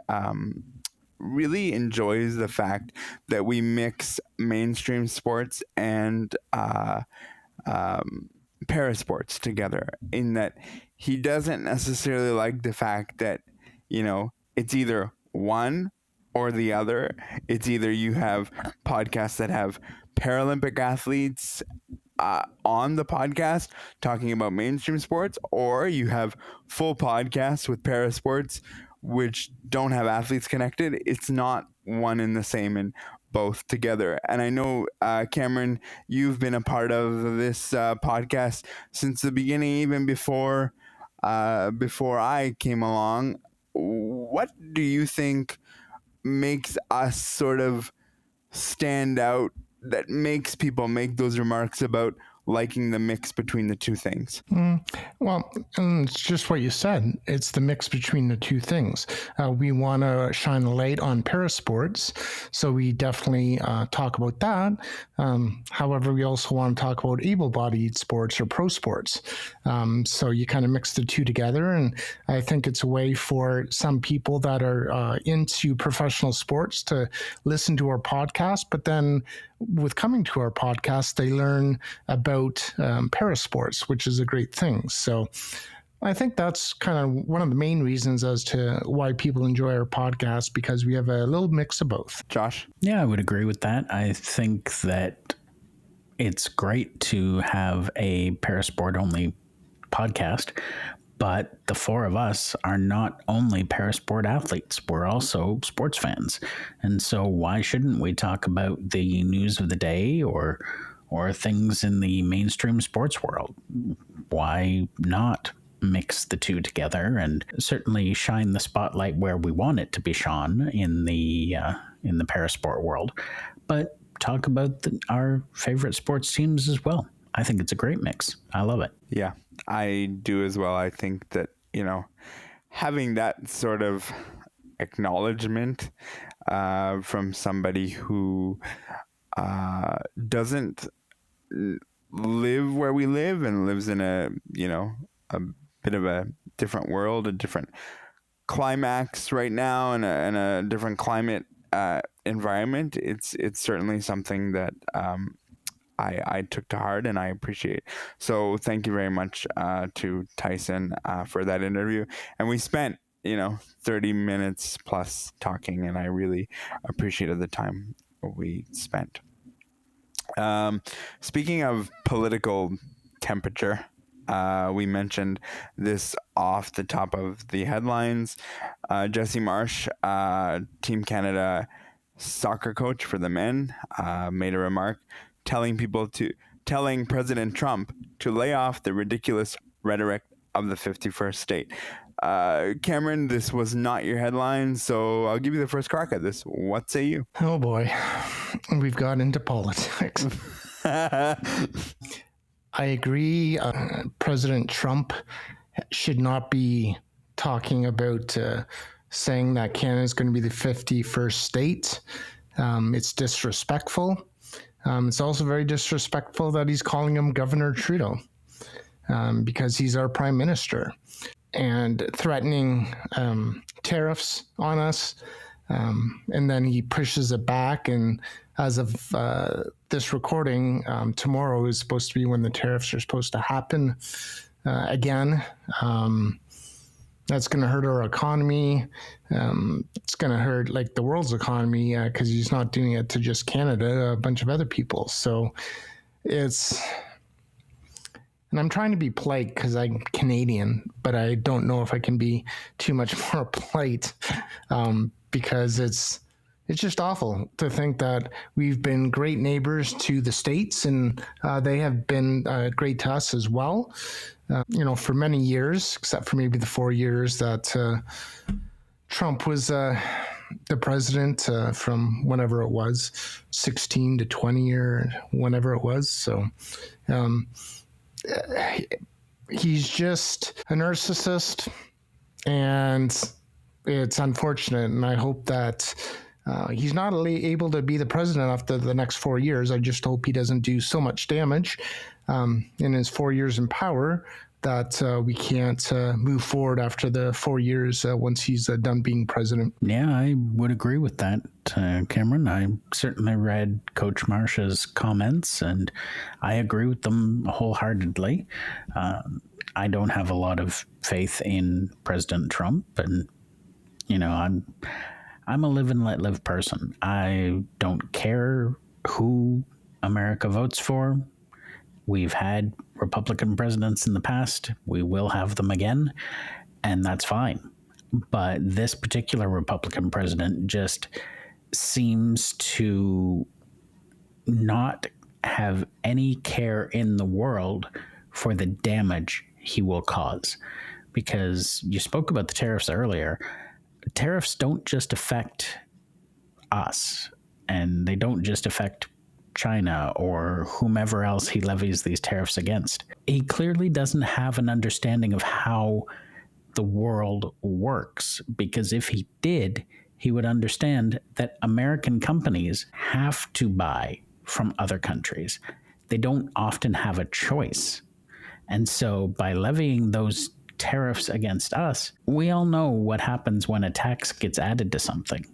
[SPEAKER 7] really enjoys the fact that we mix mainstream sports and parasports together, in that he doesn't necessarily like the fact that, you know, it's either one or the other. It's either you have podcasts that have Paralympic athletes on the podcast talking about mainstream sports, or you have full podcasts with parasports which don't have athletes connected. It's not one and the same in both together. And I know, Cameron, you've been a part of this podcast since the beginning, even before I came along. What do you think makes us sort of stand out, that makes people make those remarks about liking the mix between the two things?
[SPEAKER 8] Well, it's just what you said. It's the mix between the two things. We want to shine a light on parasports, so we definitely talk about that. However, we also want to talk about able-bodied sports or pro sports. So you kind of mix the two together, and I think it's a way for some people that are into professional sports to listen to our podcast, but then with coming to our podcast, they learn about parasports, which is a great thing. So I think that's kind of one of the main reasons as to why people enjoy our podcast, because we have a little mix of both.
[SPEAKER 7] Josh?
[SPEAKER 9] Yeah, I would agree with that. I think that it's great to have a parasport-only podcast, but the four of us are not only parasport athletes, we're also sports fans. And so why shouldn't we talk about the news of the day or things in the mainstream sports world? Why not mix the two together and certainly shine the spotlight where we want it to be shone in the parasport world, but talk about our favorite sports teams as well. I think it's a great mix. I love it.
[SPEAKER 7] Yeah, I do as well. I think that, you know, having that sort of acknowledgement from somebody who doesn't live where we live and lives in a bit of a different world, a different climax right now, and a different climate environment. It's certainly something that I took to heart and I appreciate. So thank you very much to Tyson for that interview. And we spent 30 minutes plus talking, and I really appreciated the time we spent. Speaking of political temperature, we mentioned this off the top of the headlines. Jesse Marsch, Team Canada soccer coach for the men, made a remark telling President Trump to lay off the ridiculous rhetoric of the 51st state. Cameron, this was not your headline, so I'll give you the first crack at this. What say you?
[SPEAKER 8] Oh boy, we've got into politics. I agree. President Trump should not be talking about saying that Canada is going to be the 51st state. It's disrespectful. It's also very disrespectful that he's calling him Governor Trudeau, because he's our prime minister, and threatening tariffs on us. And then he pushes it back. And as of this recording, tomorrow is supposed to be when the tariffs are supposed to happen again. That's going to hurt our economy. It's going to hurt like the world's economy because he's not doing it to just Canada, a bunch of other people. So it's, and I'm trying to be polite because I'm Canadian, but I don't know if I can be too much more polite because it's just awful to think that we've been great neighbors to the States and they have been great to us as well. For many years, except for maybe the 4 years that Trump was the president from whenever it was, 16 to 20 or whenever it was. So he's just a narcissist, and it's unfortunate. And I hope that he's not able to be the president after the next 4 years. I just hope he doesn't do so much damage in his 4 years in power that we can't move forward after the 4 years once he's done being president.
[SPEAKER 9] Yeah, I would agree with that, Cameron. I certainly read Coach Marsch's comments, and I agree with them wholeheartedly. I don't have a lot of faith in President Trump, and I'm a live and let live person. I don't care who America votes for. We've had Republican presidents in the past. We will have them again, and that's fine. But this particular Republican president just seems to not have any care in the world for the damage he will cause. Because you spoke about the tariffs earlier. Tariffs don't just affect us, and they don't just affect China or whomever else he levies these tariffs against. He clearly doesn't have an understanding of how the world works, because if he did, he would understand that American companies have to buy from other countries. They don't often have a choice. And so by levying those tariffs against us, we all know what happens when a tax gets added to something.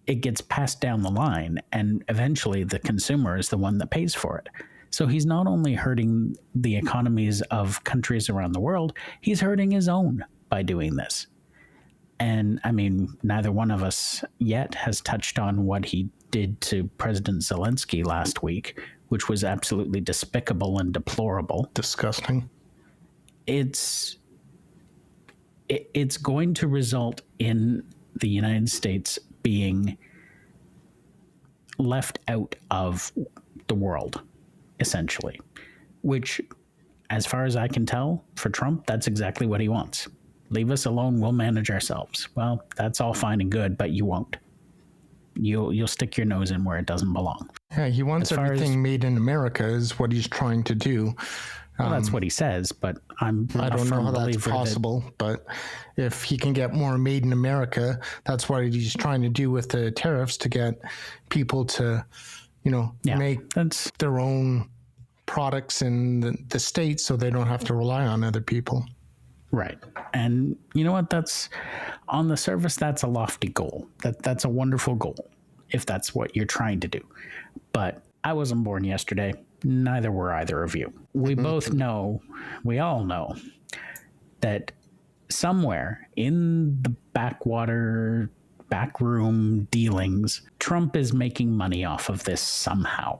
[SPEAKER 9] It gets passed down the line, and eventually the consumer is the one that pays for it. So he's not only hurting the economies of countries around the world, he's hurting his own by doing this. And I mean, neither one of us yet has touched on what he did to President Zelensky last week, which was absolutely despicable and deplorable.
[SPEAKER 8] Disgusting.
[SPEAKER 9] It's going to result in the United States being left out of the world, essentially, which, as far as I can tell, for Trump, that's exactly what he wants. Leave us alone, we'll manage ourselves. Well, that's all fine and good, but you won't. You'll stick your nose in where it doesn't belong.
[SPEAKER 8] Yeah, he wants everything made in America is what he's trying to do.
[SPEAKER 9] Well, that's what he says, but I don't
[SPEAKER 8] know how that's possible, but if he can get more made in America, that's what he's trying to do with the tariffs, to get people to, make their own products in the States so they don't have to rely on other people.
[SPEAKER 9] Right. And you know what? That's, on the surface, that's a lofty goal. That's a wonderful goal, if that's what you're trying to do. But I wasn't born yesterday. Neither were either of you. We both know, we all know, that somewhere in the backroom dealings, Trump is making money off of this somehow.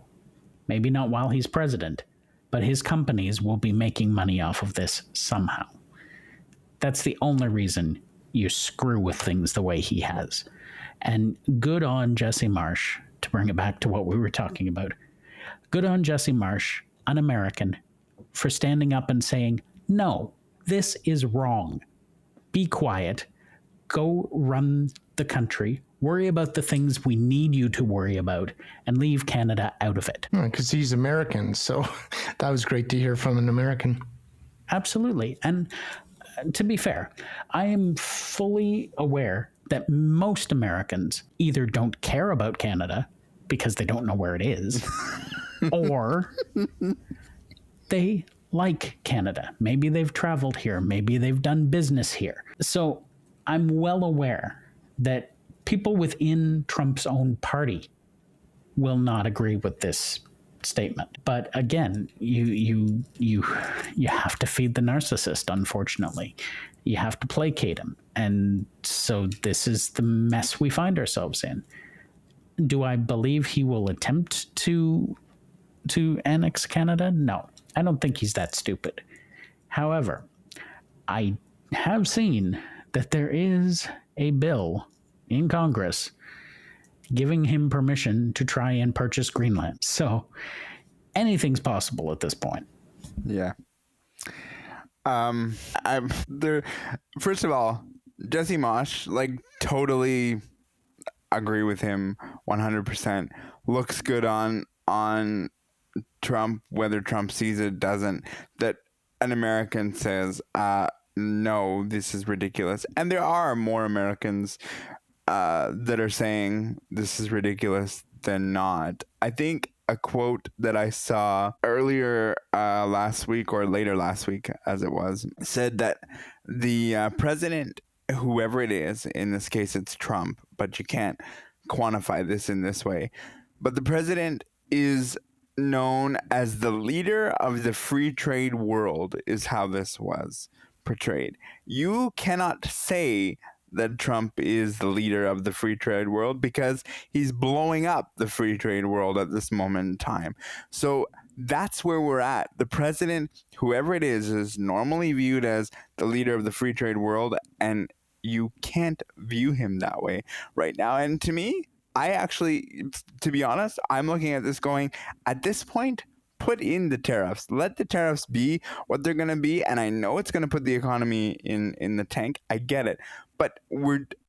[SPEAKER 9] Maybe not while he's president, but his companies will be making money off of this somehow. That's the only reason you screw with things the way he has. And good on Jesse Marsch, to bring it back to what we were talking about. Good on Jesse Marsch, an American, for standing up and saying, no, this is wrong. Be quiet. Go run the country. Worry about the things we need you to worry about, and leave Canada out of it.
[SPEAKER 8] Because he's American, so that was great to hear from an American.
[SPEAKER 9] Absolutely. And to be fair, I am fully aware that most Americans either don't care about Canada because they don't know where it is, or they like Canada. Maybe they've traveled here. Maybe they've done business here. So I'm well aware that people within Trump's own party will not agree with this statement. But again, you have to feed the narcissist, unfortunately. You have to placate him. And so this is the mess we find ourselves in. Do I believe he will attempt to annex Canada? No, I don't think he's that stupid. However, I have seen that there is a bill in Congress giving him permission to try and purchase Greenland. So anything's possible at this point.
[SPEAKER 7] Yeah. First of all, Jesse Marsch, totally agree with him 100%. Looks good on Trump, whether Trump sees it, doesn't. That an American says, no, this is ridiculous. And there are more Americans that are saying this is ridiculous than not. I think a quote that I saw earlier last week, or later last week as it was, said that the president, whoever it is, in this case it's Trump, but you can't quantify this in this way, but the president is known as the leader of the free trade world, is how this was portrayed. You cannot say that Trump is the leader of the free trade world because he's blowing up the free trade world at this moment in time. So that's where we're at. The president, whoever it is normally viewed as the leader of the free trade world, and you can't view him that way right now. And to me, to be honest, I'm looking at this going, at this point, put in the tariffs. Let the tariffs be what they're going to be. And I know it's going to put the economy in the tank. I get it. But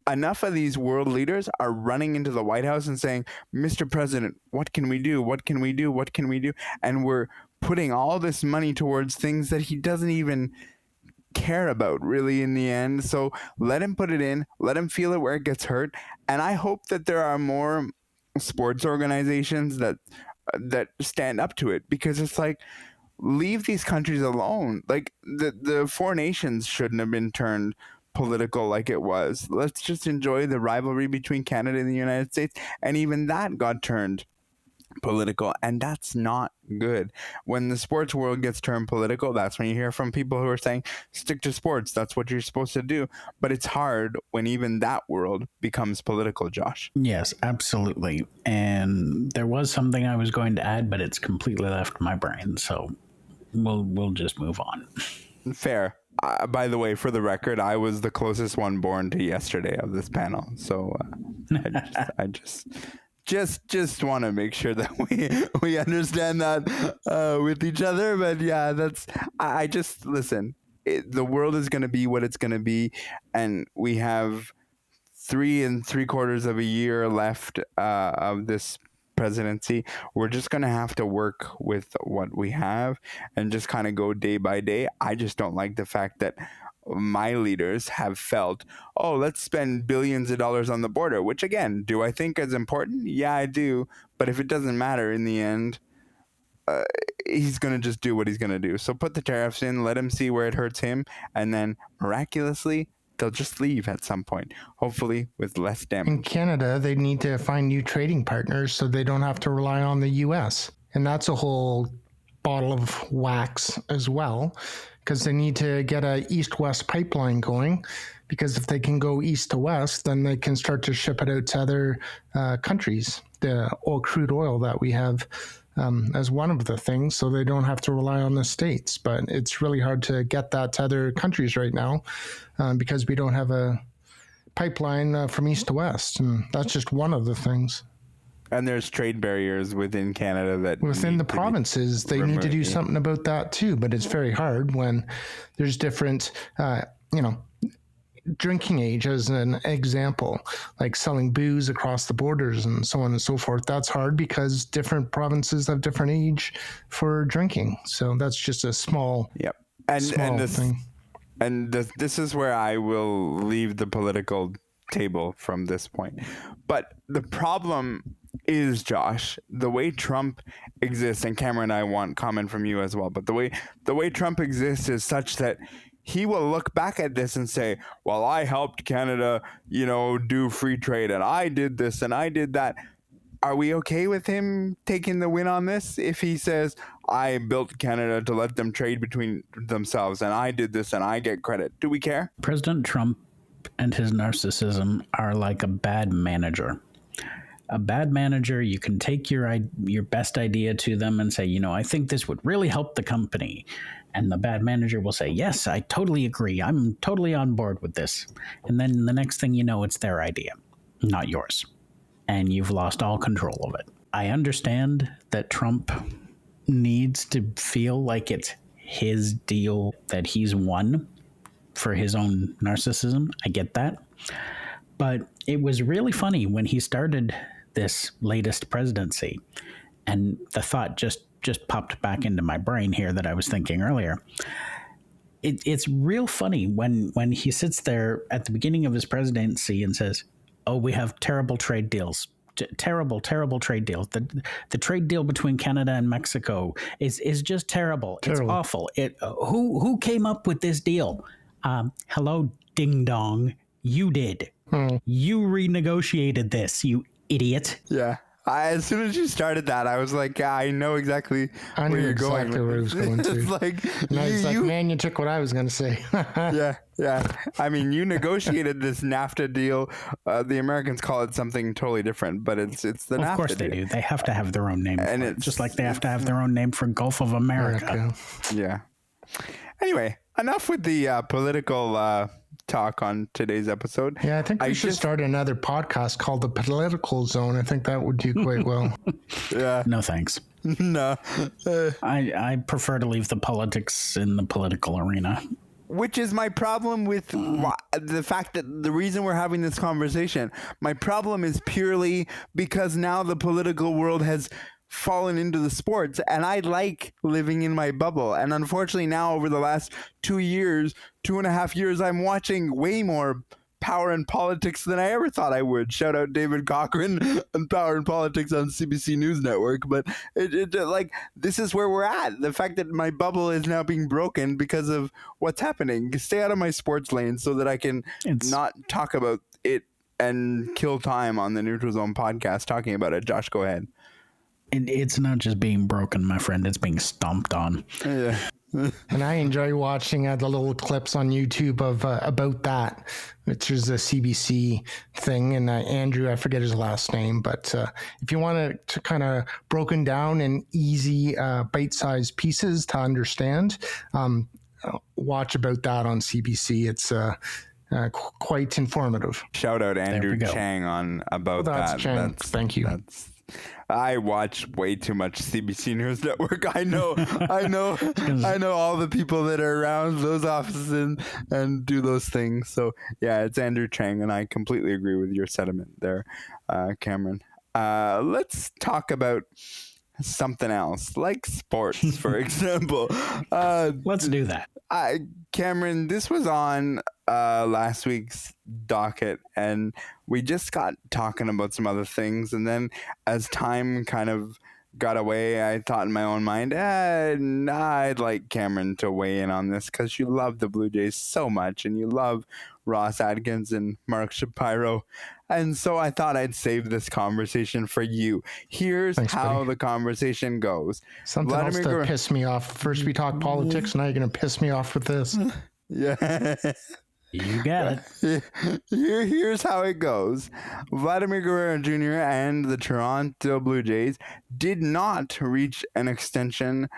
[SPEAKER 7] enough of these world leaders are running into the White House and saying, Mr. President, what can we do? What can we do? What can we do? And we're putting all this money towards things that he doesn't even care about really in the end. So let him put it in, let him feel it where it gets hurt. And I hope that there are more sports organizations that stand up to it, because it's leave these countries alone. The four nations shouldn't have been turned political like it was. Let's just enjoy the rivalry between Canada and the United States. And even that got turned political, and that's not good. When the sports world gets turned political, that's when you hear from people who are saying, stick to sports, that's what you're supposed to do. But it's hard when even that world becomes political, Josh.
[SPEAKER 9] Yes, absolutely. And there was something I was going to add, but it's completely left my brain, so we'll just move on. Fair.
[SPEAKER 7] By the way, for the record, I was the closest one born to yesterday of this panel, so I just want to make sure that we understand that with each other. But yeah, I just listen. The world is going to be what it's going to be, and we have 3 3/4 of a year left of this presidency. We're just going to have to work with what we have and just kind of go day by day. I just don't like the fact that my leaders have felt, oh, let's spend billions of dollars on the border, which again, do I think is important? Yeah, I do. But if it doesn't matter in the end, he's going to just do what he's going to do. So put the tariffs in, let him see where it hurts him, and then miraculously, they'll just leave at some point, hopefully with less damage.
[SPEAKER 8] In Canada, they need to find new trading partners so they don't have to rely on the U.S. And that's a whole bottle of wax as well, because they need to get a east-west pipeline going, because if they can go east to west, then they can start to ship it out to other countries, the crude oil that we have as one of the things, so they don't have to rely on the States. But it's really hard to get that to other countries right now because we don't have a pipeline from east to west, and that's just one of the things.
[SPEAKER 7] And there's trade barriers within Canada that
[SPEAKER 8] within the provinces they need to do something about that too. But it's very hard when there's different, drinking age as an example, like selling booze across the borders and so on and so forth. That's hard because different provinces have different age for drinking. So that's just a small, thing.
[SPEAKER 7] And this is where I will leave the political table from this point. But the problem is, Josh, the way Trump exists, and Cameron, I want comment from you as well, but the way Trump exists is such that he will look back at this and say, well, I helped Canada, do free trade, and I did this and I did that. Are we okay with him taking the win on this? If he says, I built Canada to let them trade between themselves and I did this and I get credit. Do we care?
[SPEAKER 9] President Trump and his narcissism are like a bad manager. A bad manager, you can take your best idea to them and say, I think this would really help the company. And the bad manager will say, yes, I totally agree. I'm totally on board with this. And then the next thing you know, it's their idea, not yours. And you've lost all control of it. I understand that Trump needs to feel like it's his deal, that he's won for his own narcissism. I get that. But it was really funny when he started this latest presidency, and the thought just popped back into my brain here that I was thinking earlier. It's real funny when he sits there at the beginning of his presidency and says, oh, we have terrible trade deals. Terrible trade deals. The trade deal between Canada and Mexico is just terrible. It's awful. Who came up with this deal? Hello, ding dong. You did. You renegotiated this, you idiot.
[SPEAKER 7] Yeah. As soon as you started that, I was like, I know exactly where you're going.
[SPEAKER 8] Exactly where I was going to.
[SPEAKER 7] It's like,
[SPEAKER 8] man, you took what I was going to say.
[SPEAKER 7] Yeah. I mean, you negotiated this NAFTA deal. The Americans call it something totally different, but it's the NAFTA deal.
[SPEAKER 9] Of course they do. They have to have their own name. And it's just like they have to have their own name for Gulf of America.
[SPEAKER 7] Yeah. Anyway, enough with the political talk on today's episode.
[SPEAKER 8] Yeah, I think we should start another podcast called The Political Zone. I think that would do quite well.
[SPEAKER 7] Yeah.
[SPEAKER 9] No, thanks.
[SPEAKER 7] No.
[SPEAKER 9] I prefer to leave the politics in the political arena.
[SPEAKER 7] Which is my problem with the fact that the reason we're having this conversation, my problem is purely because now the political world has fallen into the sports, and I like living in my bubble. And unfortunately now over the last 2.5 years, I'm watching way more Power and Politics than I ever thought I would. Shout out David Cochran and Power and Politics on CBC News Network. But like, this is where we're at. The fact that my bubble is now being broken because of what's happening. Stay out of my sports lane so that I can not talk about it and kill time on the Neutral Zone podcast talking about it. Josh, go ahead.
[SPEAKER 9] It's not just being broken, my friend. It's being stomped on.
[SPEAKER 7] Yeah.
[SPEAKER 8] And I enjoy watching the little clips on YouTube of about that, which is a CBC thing. And Andrew, I forget his last name, but if you want it to kind of broken down in easy bite-sized pieces to understand, watch about that on CBC. It's quite informative.
[SPEAKER 7] Shout out Andrew Chang on about that.
[SPEAKER 8] Chang. Thank you.
[SPEAKER 7] I watch way too much CBC News Network. I know all the people that are around those offices and do those things. So yeah, it's Andrew Chang, and I completely agree with your sentiment there, Cameron. Let's talk about something else, like sports, for example.
[SPEAKER 9] Let's do that.
[SPEAKER 7] Cameron, this was on last week's docket, and we just got talking about some other things, and then as time kind of got away, I thought in my own mind, I'd like Cameron to weigh in on this because you love the Blue Jays so much, and you love Ross Atkins and Mark Shapiro. And so I thought I'd save this conversation for you. Here's how the conversation goes.
[SPEAKER 8] Something else to piss me off. First we talk politics, now you're going to piss me off with this.
[SPEAKER 7] Yeah.
[SPEAKER 9] You got it.
[SPEAKER 7] Here's how it goes. Vladimir Guerrero Jr. and the Toronto Blue Jays did not reach an extension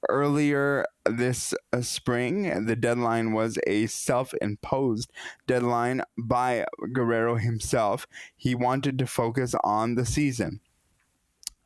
[SPEAKER 7] earlier this spring. The deadline was a self-imposed deadline by Guerrero himself. He wanted to focus on the season.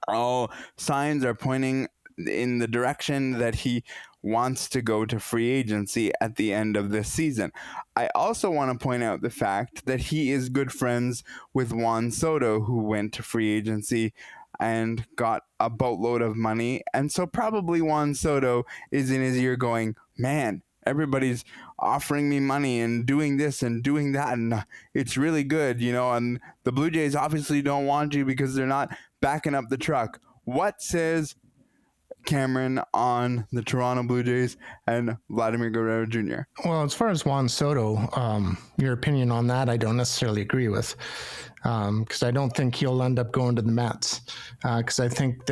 [SPEAKER 7] All signs are pointing in the direction that he wants to go to free agency at the end of this season. I also want to point out the fact that he is good friends with Juan Soto, who went to free agency and got a boatload of money. And so probably Juan Soto is in his ear going, man, everybody's offering me money and doing this and doing that, and it's really good, and the Blue Jays obviously don't want you because they're not backing up the truck. What says Cameron on the Toronto Blue Jays and Vladimir Guerrero Jr.?
[SPEAKER 8] Well, as far as Juan Soto, your opinion on that, I don't necessarily agree with, because I don't think he'll end up going to the Mets. Because I think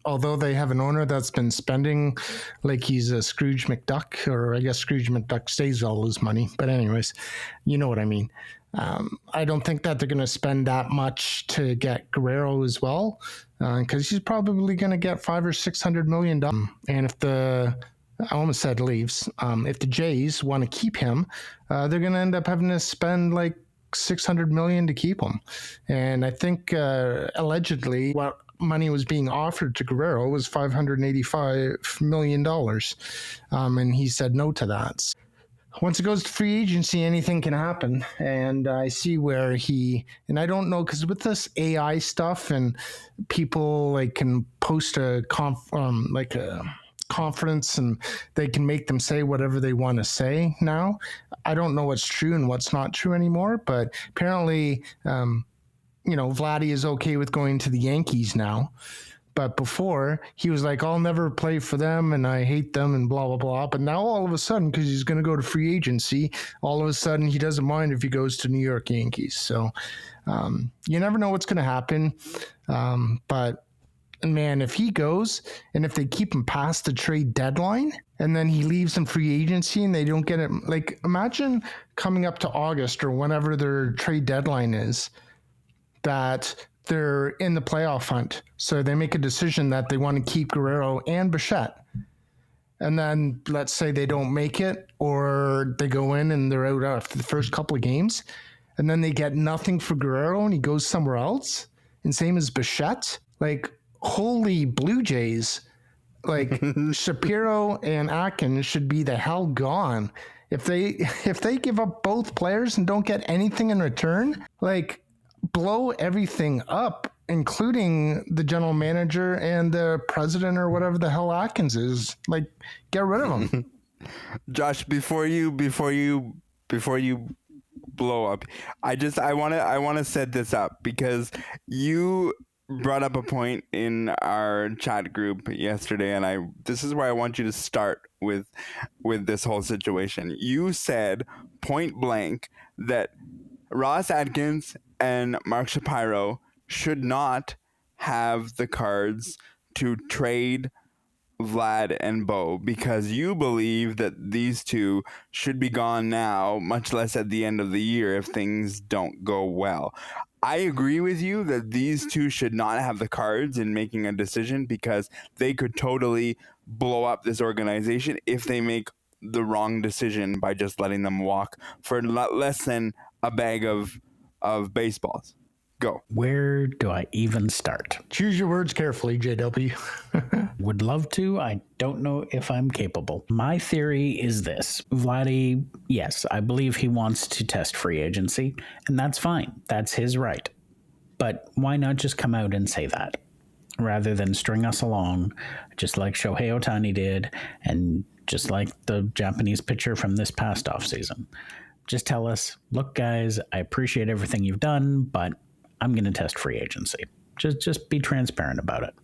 [SPEAKER 8] although they have an owner that's been spending like he's a Scrooge McDuck, or I guess Scrooge McDuck saves all his money. But anyways, you know what I mean. I don't think that they're going to spend that much to get Guerrero as well, because he's probably going to get $500 or $600 million. And if I almost said Leafs, if the Jays want to keep him, they're going to end up having to spend like $600 million to keep him. And I think allegedly what money was being offered to Guerrero was $585 million, and he said no to that. Once it goes to free agency, anything can happen. And I see where and I don't know, because with this AI stuff and people like can post a conference and they can make them say whatever they want to say now. I don't know what's true and what's not true anymore, but apparently, Vladdy is okay with going to the Yankees now. But before, he was like, I'll never play for them and I hate them and blah, blah, blah. But now all of a sudden, because he's going to go to free agency, all of a sudden he doesn't mind if he goes to New York Yankees. So you never know what's going to happen. But man, if he goes and if they keep him past the trade deadline and then he leaves in free agency and they don't get it, like imagine coming up to August or whenever their trade deadline is, that they're in the playoff hunt. So they make a decision that they want to keep Guerrero and Bichette. And then let's say they don't make it, or they go in and they're out after the first couple of games, and then they get nothing for Guerrero and he goes somewhere else. And same as Bichette. Like, holy Blue Jays. Like, Shapiro and Atkins should be the hell gone. If they give up both players and don't get anything in return, like, blow everything up, including the general manager and the president or whatever the hell Atkins is. Like, get rid of him.
[SPEAKER 7] Josh, before you blow up, I want to set this up because you brought up a point in our chat group yesterday, and this is where I want you to start with this whole situation. You said point blank that Ross Atkins and Mark Shapiro should not have the cards to trade Vlad and Bo because you believe that these two should be gone now, much less at the end of the year if things don't go well. I agree with you that these two should not have the cards in making a decision because they could totally blow up this organization if they make the wrong decision by just letting them walk for less than a bag of baseballs. Go.
[SPEAKER 9] Where do I even start?
[SPEAKER 8] Choose your words carefully, JW.
[SPEAKER 9] Would love to. I don't know if I'm capable. My theory is this. Vladdy, yes, I believe he wants to test free agency, and that's fine. That's his right. But why not just come out and say that rather than string us along just like Shohei Ohtani did and just like the Japanese pitcher from this past offseason? Just tell us, look, guys, I appreciate everything you've done, but I'm going to test free agency. Just be transparent about it.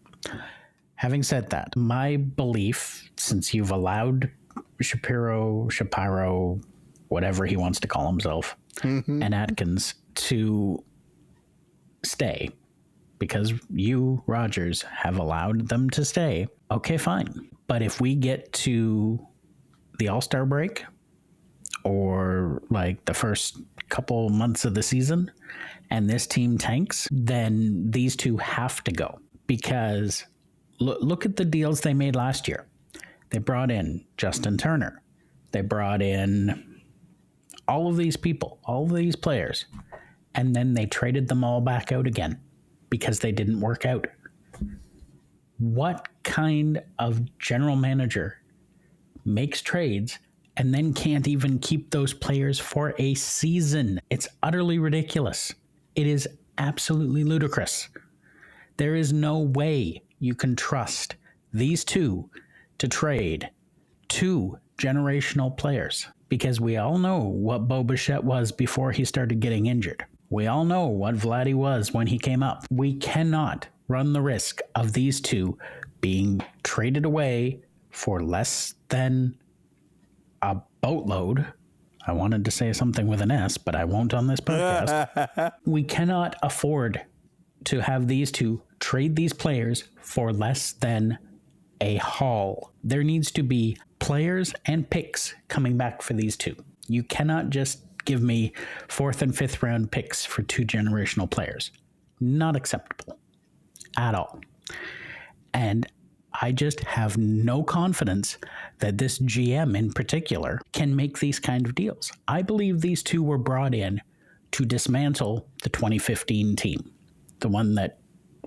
[SPEAKER 9] Having said that, my belief, since you've allowed Shapiro, whatever he wants to call himself, and Atkins to stay, because you, Rogers, have allowed them to stay, okay, fine. But if we get to the All-Star break or like the first couple months of the season and this team tanks, then these two have to go because look at the deals they made last year. They brought in Justin Turner. They brought in all of these people, all of these players, and then they traded them all back out again because they didn't work out. What kind of general manager makes trades and then can't even keep those players for a season? It's utterly ridiculous. It is absolutely ludicrous. There is no way you can trust these two to trade two generational players because we all know what Bo Bichette was before he started getting injured. We all know what Vladdy was when he came up. We cannot run the risk of these two being traded away for less than a boatload. I wanted to say something with an S, but I won't on this podcast. We cannot afford to have these two trade these players for less than a haul. There needs to be players and picks coming back for these two. You cannot just give me 4th and 5th round picks for 2 generational players. Not acceptable at all. And I just have no confidence that this GM in particular can make these kind of deals. I believe these two were brought in to dismantle the 2015 team, the one that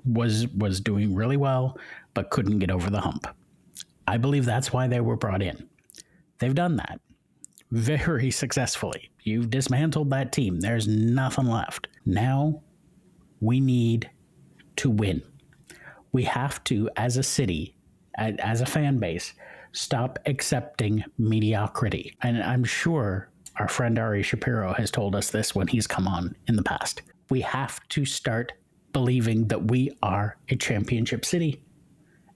[SPEAKER 9] was doing really well but couldn't get over the hump. I believe that's why they were brought in. They've done that very successfully. You've dismantled that team. There's nothing left. Now we need to win. We have to, as a city, as a fan base, stop accepting mediocrity. And I'm sure our friend Ari Shapiro has told us this when he's come on in the past. We have to start believing that we are a championship city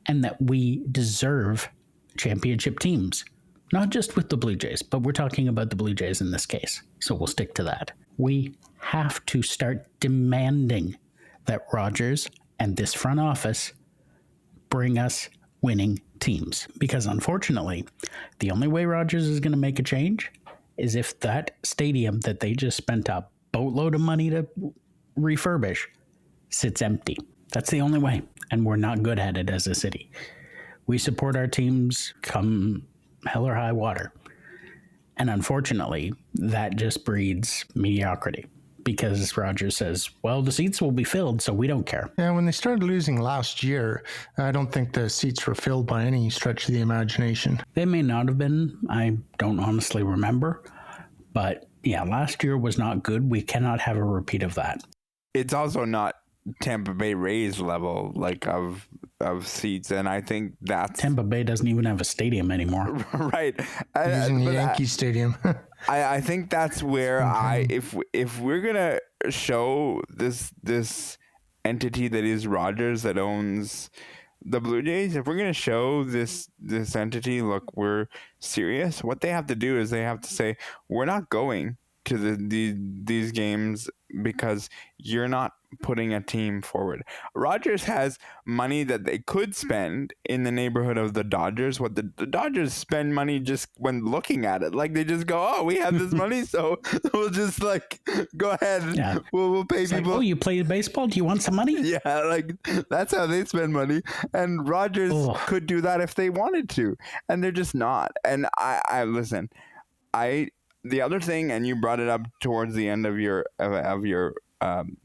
[SPEAKER 9] and that we deserve championship teams. Not just with the Blue Jays, but we're talking about the Blue Jays in this case. So we'll stick to that. We have to start demanding that Rogers and this front office bring us winning teams. Because unfortunately, the only way Rogers is going to make a change is if that stadium that they just spent a boatload of money to refurbish sits empty. That's the only way. And we're not good at it as a city. We support our teams come hell or high water. And unfortunately, that just breeds mediocrity. Because Rogers says, well, the seats will be filled, so we don't care.
[SPEAKER 8] Yeah, when they started losing last year, I don't think the seats were filled by any stretch of the imagination.
[SPEAKER 9] They may not have been. I don't honestly remember. But yeah, last year was not good. We cannot have a repeat of that.
[SPEAKER 7] It's also not Tampa Bay Rays level of seats, and I think that's
[SPEAKER 9] Tampa Bay doesn't even have a stadium anymore.
[SPEAKER 7] Right.
[SPEAKER 8] Using the Yankee Stadium.
[SPEAKER 7] I think that's where if we're gonna show this entity that is Rogers that owns the Blue Jays, if we're gonna show this entity, look, we're serious, what they have to do is they have to say, we're not going to these games because you're not putting a team forward. Rogers has money that they could spend in the neighborhood of the Dodgers. What the Dodgers spend money just when looking at it. Like they just go, oh, we have this money, so we'll just like go ahead. Yeah. We'll pay it's people.
[SPEAKER 9] Like, oh, you play baseball? Do you want some money?
[SPEAKER 7] Yeah, like that's how they spend money. And Rogers could do that if they wanted to, and they're just not. And I listen. The other thing, and you brought it up towards the end of your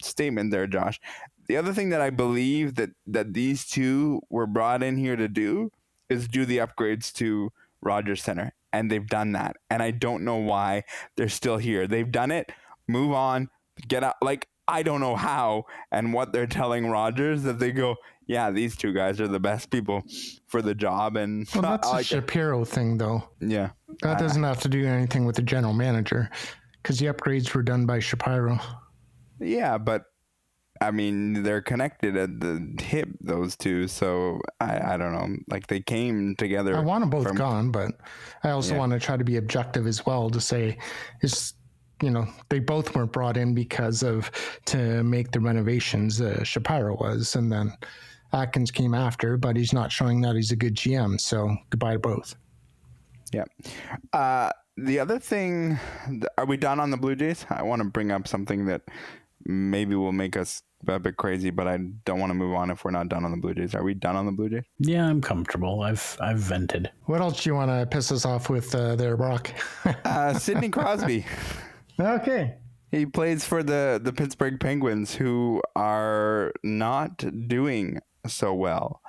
[SPEAKER 7] statement there, Josh. The other thing that I believe that these two were brought in here to do is do the upgrades to Rogers Center, and they've done that. And I don't know why they're still here. They've done it. Move on. Get out. Like I don't know how and what they're telling Rogers that they go, yeah, these two guys are the best people for the job. And
[SPEAKER 8] well, that's a Shapiro thing, though.
[SPEAKER 7] Yeah.
[SPEAKER 8] That doesn't have to do anything with the general manager because the upgrades were done by Shapiro.
[SPEAKER 7] Yeah, but I mean, they're connected at the hip, those two. So I don't know. Like they came together.
[SPEAKER 8] I want them both gone, but I also want to try to be objective as well to say they both weren't brought in because to make the renovations. Shapiro was, and then Atkins came after, but he's not showing that he's a good GM. So goodbye to both.
[SPEAKER 7] Yeah. The other thing, are we done on the Blue Jays? I want to bring up something that maybe will make us a bit crazy, but I don't want to move on if we're not done on the Blue Jays. Are we done on the Blue Jays?
[SPEAKER 9] Yeah, I'm comfortable. I've vented.
[SPEAKER 8] What else do you want to piss us off with there, Brock?
[SPEAKER 7] Sidney Crosby.
[SPEAKER 8] Okay.
[SPEAKER 7] He plays for the Pittsburgh Penguins, who are not doing so well.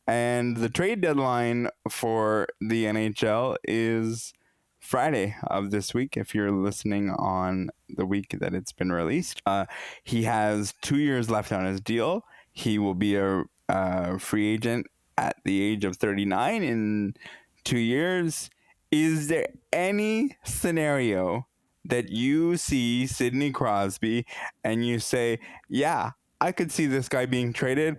[SPEAKER 7] And the trade deadline for the NHL is Friday of this week, if you're listening on the week that it's been released. He has 2 years left on his deal. He will be a free agent at the age of 39 in 2 years. Is there any scenario that you see Sidney Crosby and you say, yeah, I could see this guy being traded?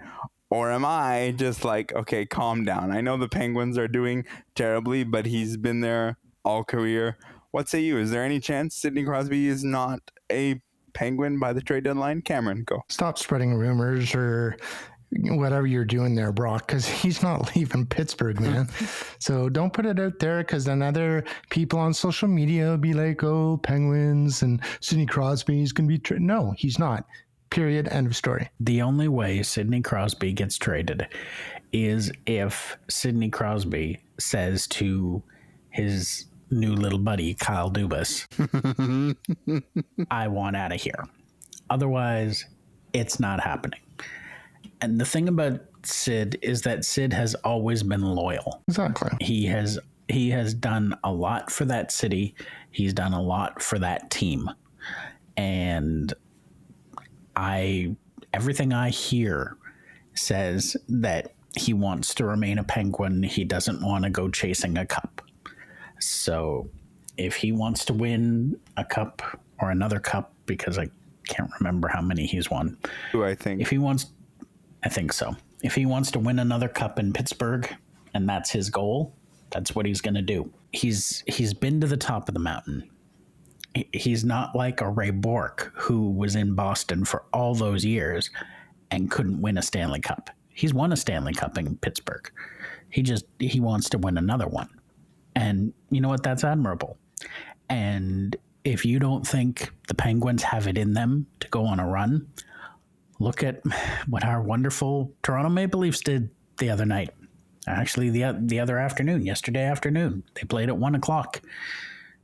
[SPEAKER 7] Or am I just like, okay, calm down? I know the Penguins are doing terribly, but he's been there all career. What say you? Is there any chance Sidney Crosby is not a Penguin by the trade deadline? Cameron, go.
[SPEAKER 8] Stop spreading rumors or whatever you're doing there, Brock, because he's not leaving Pittsburgh, man. So don't put it out there, because then other people on social media will be like, oh, Penguins and Sidney Crosby is going to be no, he's not. Period. End of story.
[SPEAKER 9] The only way Sidney Crosby gets traded is if Sidney Crosby says to his new little buddy, Kyle Dubas, I want out of here. Otherwise, it's not happening. And the thing about Sid is that Sid has always been loyal.
[SPEAKER 8] Exactly.
[SPEAKER 9] He has done a lot for that city. He's done a lot for that team. And everything I hear says that he wants to remain a Penguin. He doesn't want to go chasing a cup. So if he wants to win a cup or another cup, because I can't remember how many he's won.
[SPEAKER 7] I think
[SPEAKER 9] so. If he wants to win another cup in Pittsburgh and that's his goal, that's what he's going to do. He's been to the top of the mountain. He's not like a Ray Bourque who was in Boston for all those years and couldn't win a Stanley Cup. He's won a Stanley Cup in Pittsburgh. He wants to win another one. And you know what? That's admirable. And if you don't think the Penguins have it in them to go on a run, look at what our wonderful Toronto Maple Leafs did the other night. Actually, the other afternoon, yesterday afternoon. They played at 1:00.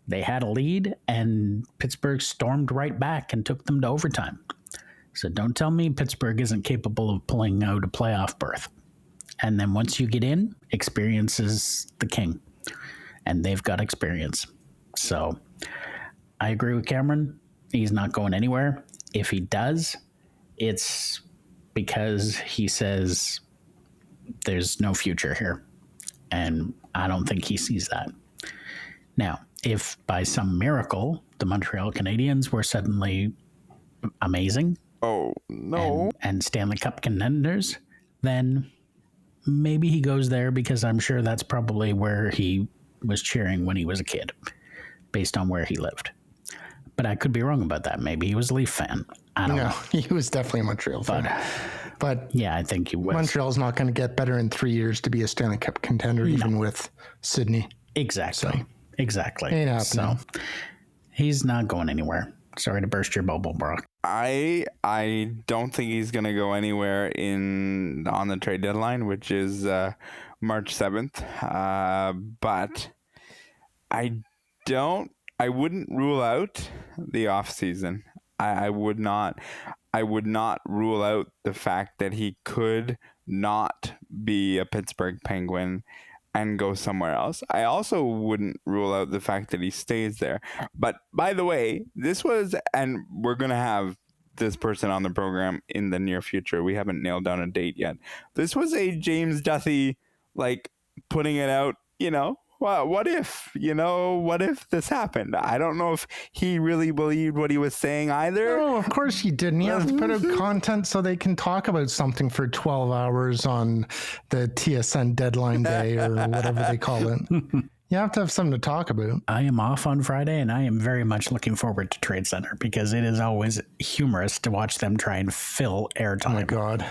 [SPEAKER 9] They had a lead, and Pittsburgh stormed right back and took them to overtime. So don't tell me Pittsburgh isn't capable of pulling out a playoff berth. And then once you get in, experience is the king. And they've got experience. So I agree with Cameron. He's not going anywhere. If he does, it's because he says there's no future here. And I don't think he sees that. Now, if by some miracle the Montreal Canadiens were suddenly amazing, and Stanley Cup contenders, then maybe he goes there, because I'm sure that's probably where he was cheering when he was a kid, based on where he lived. But I could be wrong about that. Maybe he was a Leaf fan. I don't know.
[SPEAKER 8] He was definitely a Montreal fan. But
[SPEAKER 9] yeah, I think he was.
[SPEAKER 8] Montreal's not going to get better in 3 years to be a Stanley Cup contender, even with Sidney.
[SPEAKER 9] Exactly.
[SPEAKER 8] So,
[SPEAKER 9] exactly.
[SPEAKER 8] Ain't happening.
[SPEAKER 9] So he's not going anywhere. Sorry to burst your bubble, Brock.
[SPEAKER 7] I don't think he's going to go anywhere on the trade deadline, which is March 7th. But I wouldn't rule out the offseason. I would not rule out the fact that he could not be a Pittsburgh Penguin and go somewhere else. I also wouldn't rule out the fact that he stays there. But by the way, and we're going to have this person on the program in the near future. We haven't nailed down a date yet. This was a James Duthie, putting it out, what if this happened? I don't know if he really believed what he was saying either.
[SPEAKER 8] No, of course he didn't. He has to put out content so they can talk about something for 12 hours on the TSN deadline day or whatever they call it. You have to have something to talk about.
[SPEAKER 9] I am off on Friday, and I am very much looking forward to Trade Center, because it is always humorous to watch them try and fill airtime.
[SPEAKER 8] Oh my God.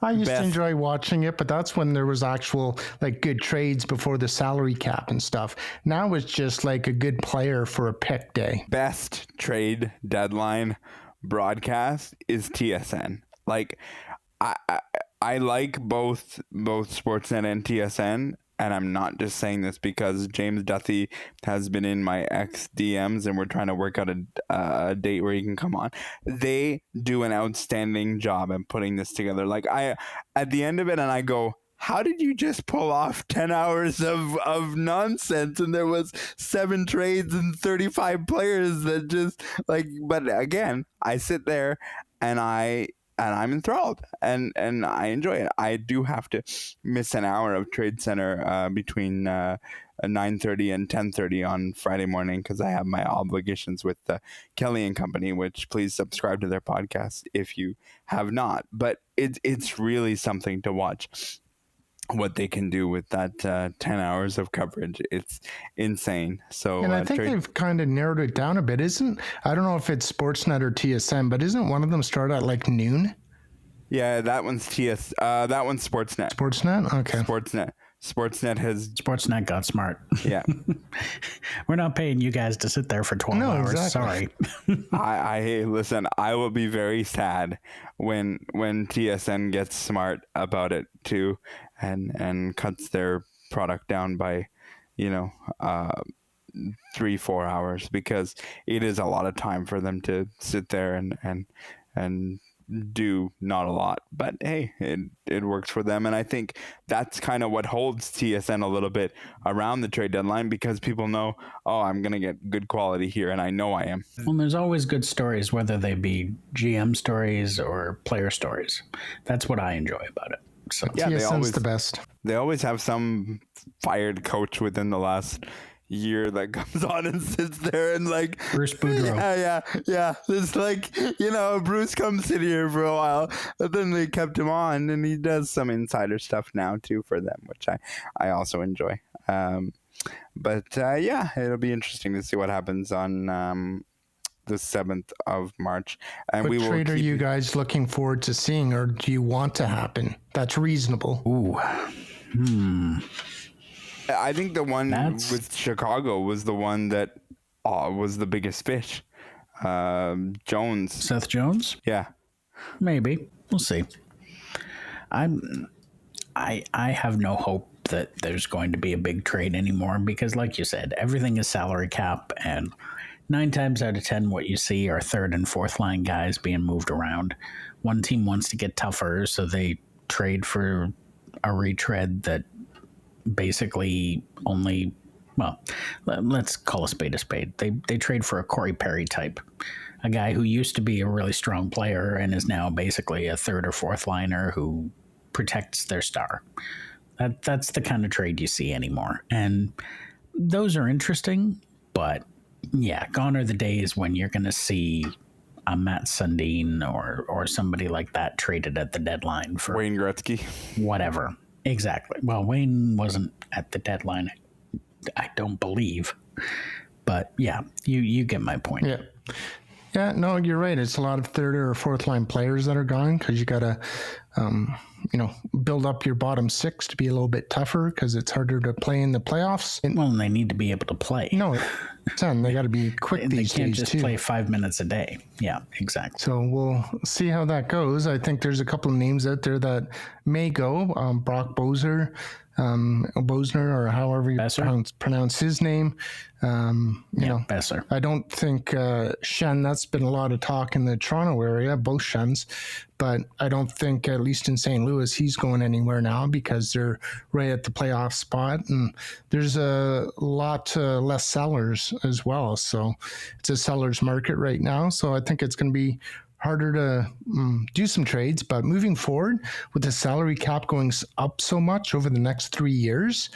[SPEAKER 8] I used to enjoy watching it, but that's when there was actual good trades before the salary cap and stuff. Now it's just a good player for a pick day.
[SPEAKER 7] Best trade deadline broadcast is TSN. I like both Sportsnet and TSN. And I'm not just saying this because James Duthie has been in my ex DMs and we're trying to work out a date where he can come on. They do an outstanding job at putting this together. At the end of it, and I go, how did you just pull off 10 hours of nonsense? And there was 7 trades and 35 players that just but again, I sit there and I I'm enthralled, and I enjoy it. I do have to miss an hour of Trade Center between 9:30 and 10:30 on Friday morning because I have my obligations with Kelly and Company. Which please subscribe to their podcast if you have not. But it's really something to watch what they can do with that 10 hours of coverage. It's insane. So,
[SPEAKER 8] and I think they've kind of narrowed it down a bit. I don't know if it's Sportsnet or TSN, but isn't one of them start at like noon?
[SPEAKER 7] Yeah, that one's that one's Sportsnet.
[SPEAKER 8] Sportsnet? Okay.
[SPEAKER 9] Sportsnet got smart.
[SPEAKER 7] Yeah.
[SPEAKER 9] We're not paying you guys to sit there for 12 hours.
[SPEAKER 8] Exactly.
[SPEAKER 9] Sorry.
[SPEAKER 7] I listen, I will be very sad when TSN gets smart about it too and cuts their product down by 3-4 hours, because it is a lot of time for them to sit there and do not a lot, but hey, it works for them. And I think that's kind of what holds TSN a little bit around the trade deadline, because people know, oh, I'm going to get good quality here, and I know I am.
[SPEAKER 9] Well, there's always good stories, whether they be GM stories or player stories. That's what I enjoy about it. So
[SPEAKER 7] yeah,
[SPEAKER 8] TSN's the best.
[SPEAKER 7] They always have some fired coach within the last year that comes on and sits there and like
[SPEAKER 9] Bruce Boudreau.
[SPEAKER 7] Yeah. It's like, Bruce comes in here for a while, but then they kept him on, and he does some insider stuff now too for them, which I also enjoy. But it'll be interesting to see what happens on the 7th of March. And
[SPEAKER 8] what trade are you guys looking forward to seeing, or do you want to happen? That's reasonable.
[SPEAKER 9] Ooh.
[SPEAKER 7] I think the one with Chicago was the one that was the biggest fish. Jones.
[SPEAKER 9] Seth Jones?
[SPEAKER 7] Yeah.
[SPEAKER 9] Maybe. We'll see. I have no hope that there's going to be a big trade anymore, because like you said, everything is salary cap, and 9 times out of 10 what you see are third and fourth line guys being moved around. One team wants to get tougher, so they trade for a retread that basically only, well, let's call a spade a spade. They trade for a Corey Perry type, a guy who used to be a really strong player and is now basically a third or fourth liner who protects their star. That's the kind of trade you see anymore. And those are interesting, but yeah, gone are the days when you're going to see a Matt Sundin or somebody like that traded at the deadline for
[SPEAKER 7] Wayne Gretzky.
[SPEAKER 9] Whatever. Exactly. Well, Wayne wasn't at the deadline, I don't believe. But yeah, you get my point.
[SPEAKER 8] Yeah. Yeah, no, you're right. It's a lot of third or fourth line players that are gone, because you got to, build up your bottom 6 to be a little bit tougher, because it's harder to play in the playoffs.
[SPEAKER 9] Well, and they need to be able to play.
[SPEAKER 8] No, they got to be quick these days.
[SPEAKER 9] They can't just
[SPEAKER 8] too.
[SPEAKER 9] play 5 minutes a day. Yeah, exactly.
[SPEAKER 8] So we'll see how that goes. I think there's a couple of names out there that may go. Brock Bosner, or however you pronounce his name.
[SPEAKER 9] Besser.
[SPEAKER 8] I don't think Shen, that's been a lot of talk in the Toronto area, both Shens, but I don't think, at least in St. Louis, he's going anywhere now, because they're right at the playoff spot, and there's a lot less sellers as well. So it's a seller's market right now. So I think it's going to be harder to do some trades. But moving forward, with the salary cap going up so much over the next 3 years,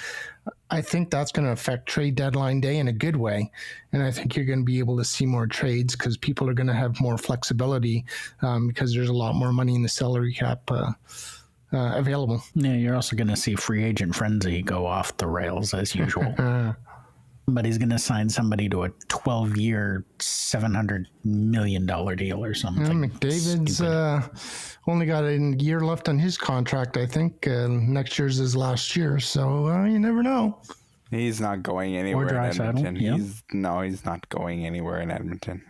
[SPEAKER 8] I think that's going to affect trade deadline day in a good way. And I think you're going to be able to see more trades, because people are going to have more flexibility, because there's a lot more money in the salary cap available.
[SPEAKER 9] Yeah, you're also going to see free agent frenzy go off the rails as usual. But he's going to sign somebody to a 12-year, $700 million deal or something.
[SPEAKER 8] Yeah, McDavid's only got a year left on his contract, I think. Next year's his last year, so you never know.
[SPEAKER 7] He's not going anywhere in Edmonton.
[SPEAKER 9] Yeah.
[SPEAKER 7] He's not going anywhere in Edmonton.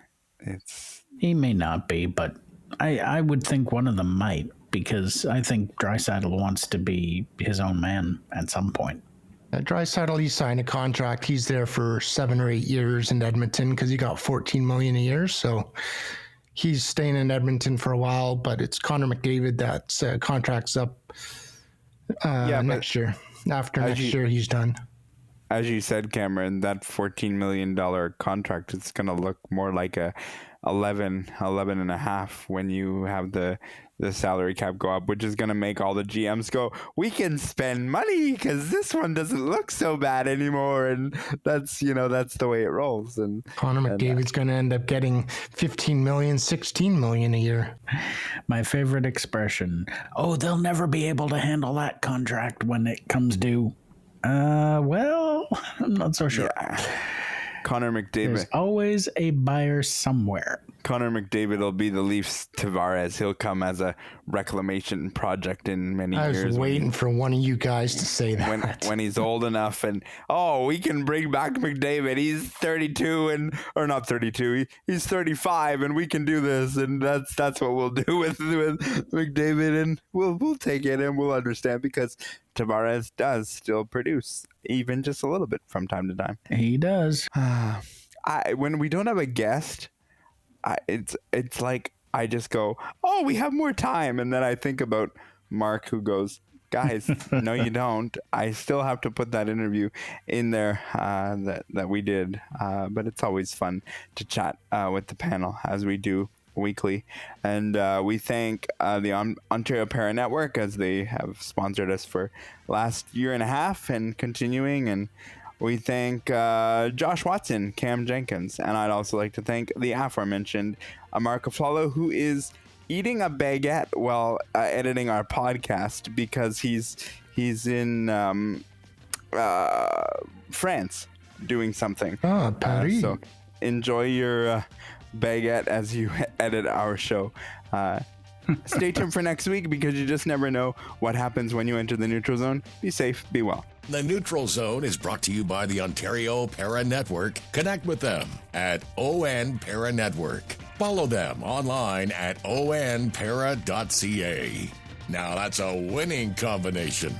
[SPEAKER 9] He may not be, but I would think one of them might, because I think Draisaitl wants to be his own man at some point.
[SPEAKER 8] Draisaitl, he signed a contract. He's there for 7 or 8 years in Edmonton, because he got $14 million a year. So he's staying in Edmonton for a while. But it's Connor McDavid that's contract's up next year. After next year, he's done.
[SPEAKER 7] As you said, Cameron, that $14 million contract is going to look more like a 11 and a half when you have the salary cap go up, which is going to make all the GMs go, we can spend money because this one doesn't look so bad anymore. And that's the way it rolls. And
[SPEAKER 8] Connor McDavid's going to end up getting 15 million, 16 million a year.
[SPEAKER 9] My favorite expression, oh, they'll never be able to handle that contract when it comes due. Well, I'm not so sure.
[SPEAKER 7] Yeah. Connor McDavid.
[SPEAKER 9] There's always a buyer somewhere.
[SPEAKER 7] Connor McDavid will be the Leafs Tavares. He'll come as a reclamation project in many years.
[SPEAKER 8] I was waiting for one of you guys to say that.
[SPEAKER 7] When he's old enough and, we can bring back McDavid. He's 32 or not 32. He's 35 and we can do this. And that's what we'll do with McDavid. And we'll take it and we'll understand because Tavares does still produce even just a little bit from time to time.
[SPEAKER 9] He does.
[SPEAKER 7] When we don't have a guest, it's like I just go, we have more time, and then I think about Mark, who goes, guys, no, you don't. I still have to put that interview in there that we did, but it's always fun to chat with the panel as we do weekly, and we thank the Ontario Para Network as they have sponsored us for last year and a half and continuing, and we thank Josh Watson, Cam Jenkins, and I'd also like to thank the aforementioned Mark Aflalo, who is eating a baguette while editing our podcast because he's in France doing something.
[SPEAKER 8] Paris.
[SPEAKER 7] So enjoy your baguette as you edit our show. Stay tuned for next week because you just never know what happens when you enter the neutral zone. Be safe, be well.
[SPEAKER 6] The Neutral Zone is brought to you by the Ontario Para Network. Connect with them at ON Para Network. Follow them online at onpara.ca. Now that's a winning combination.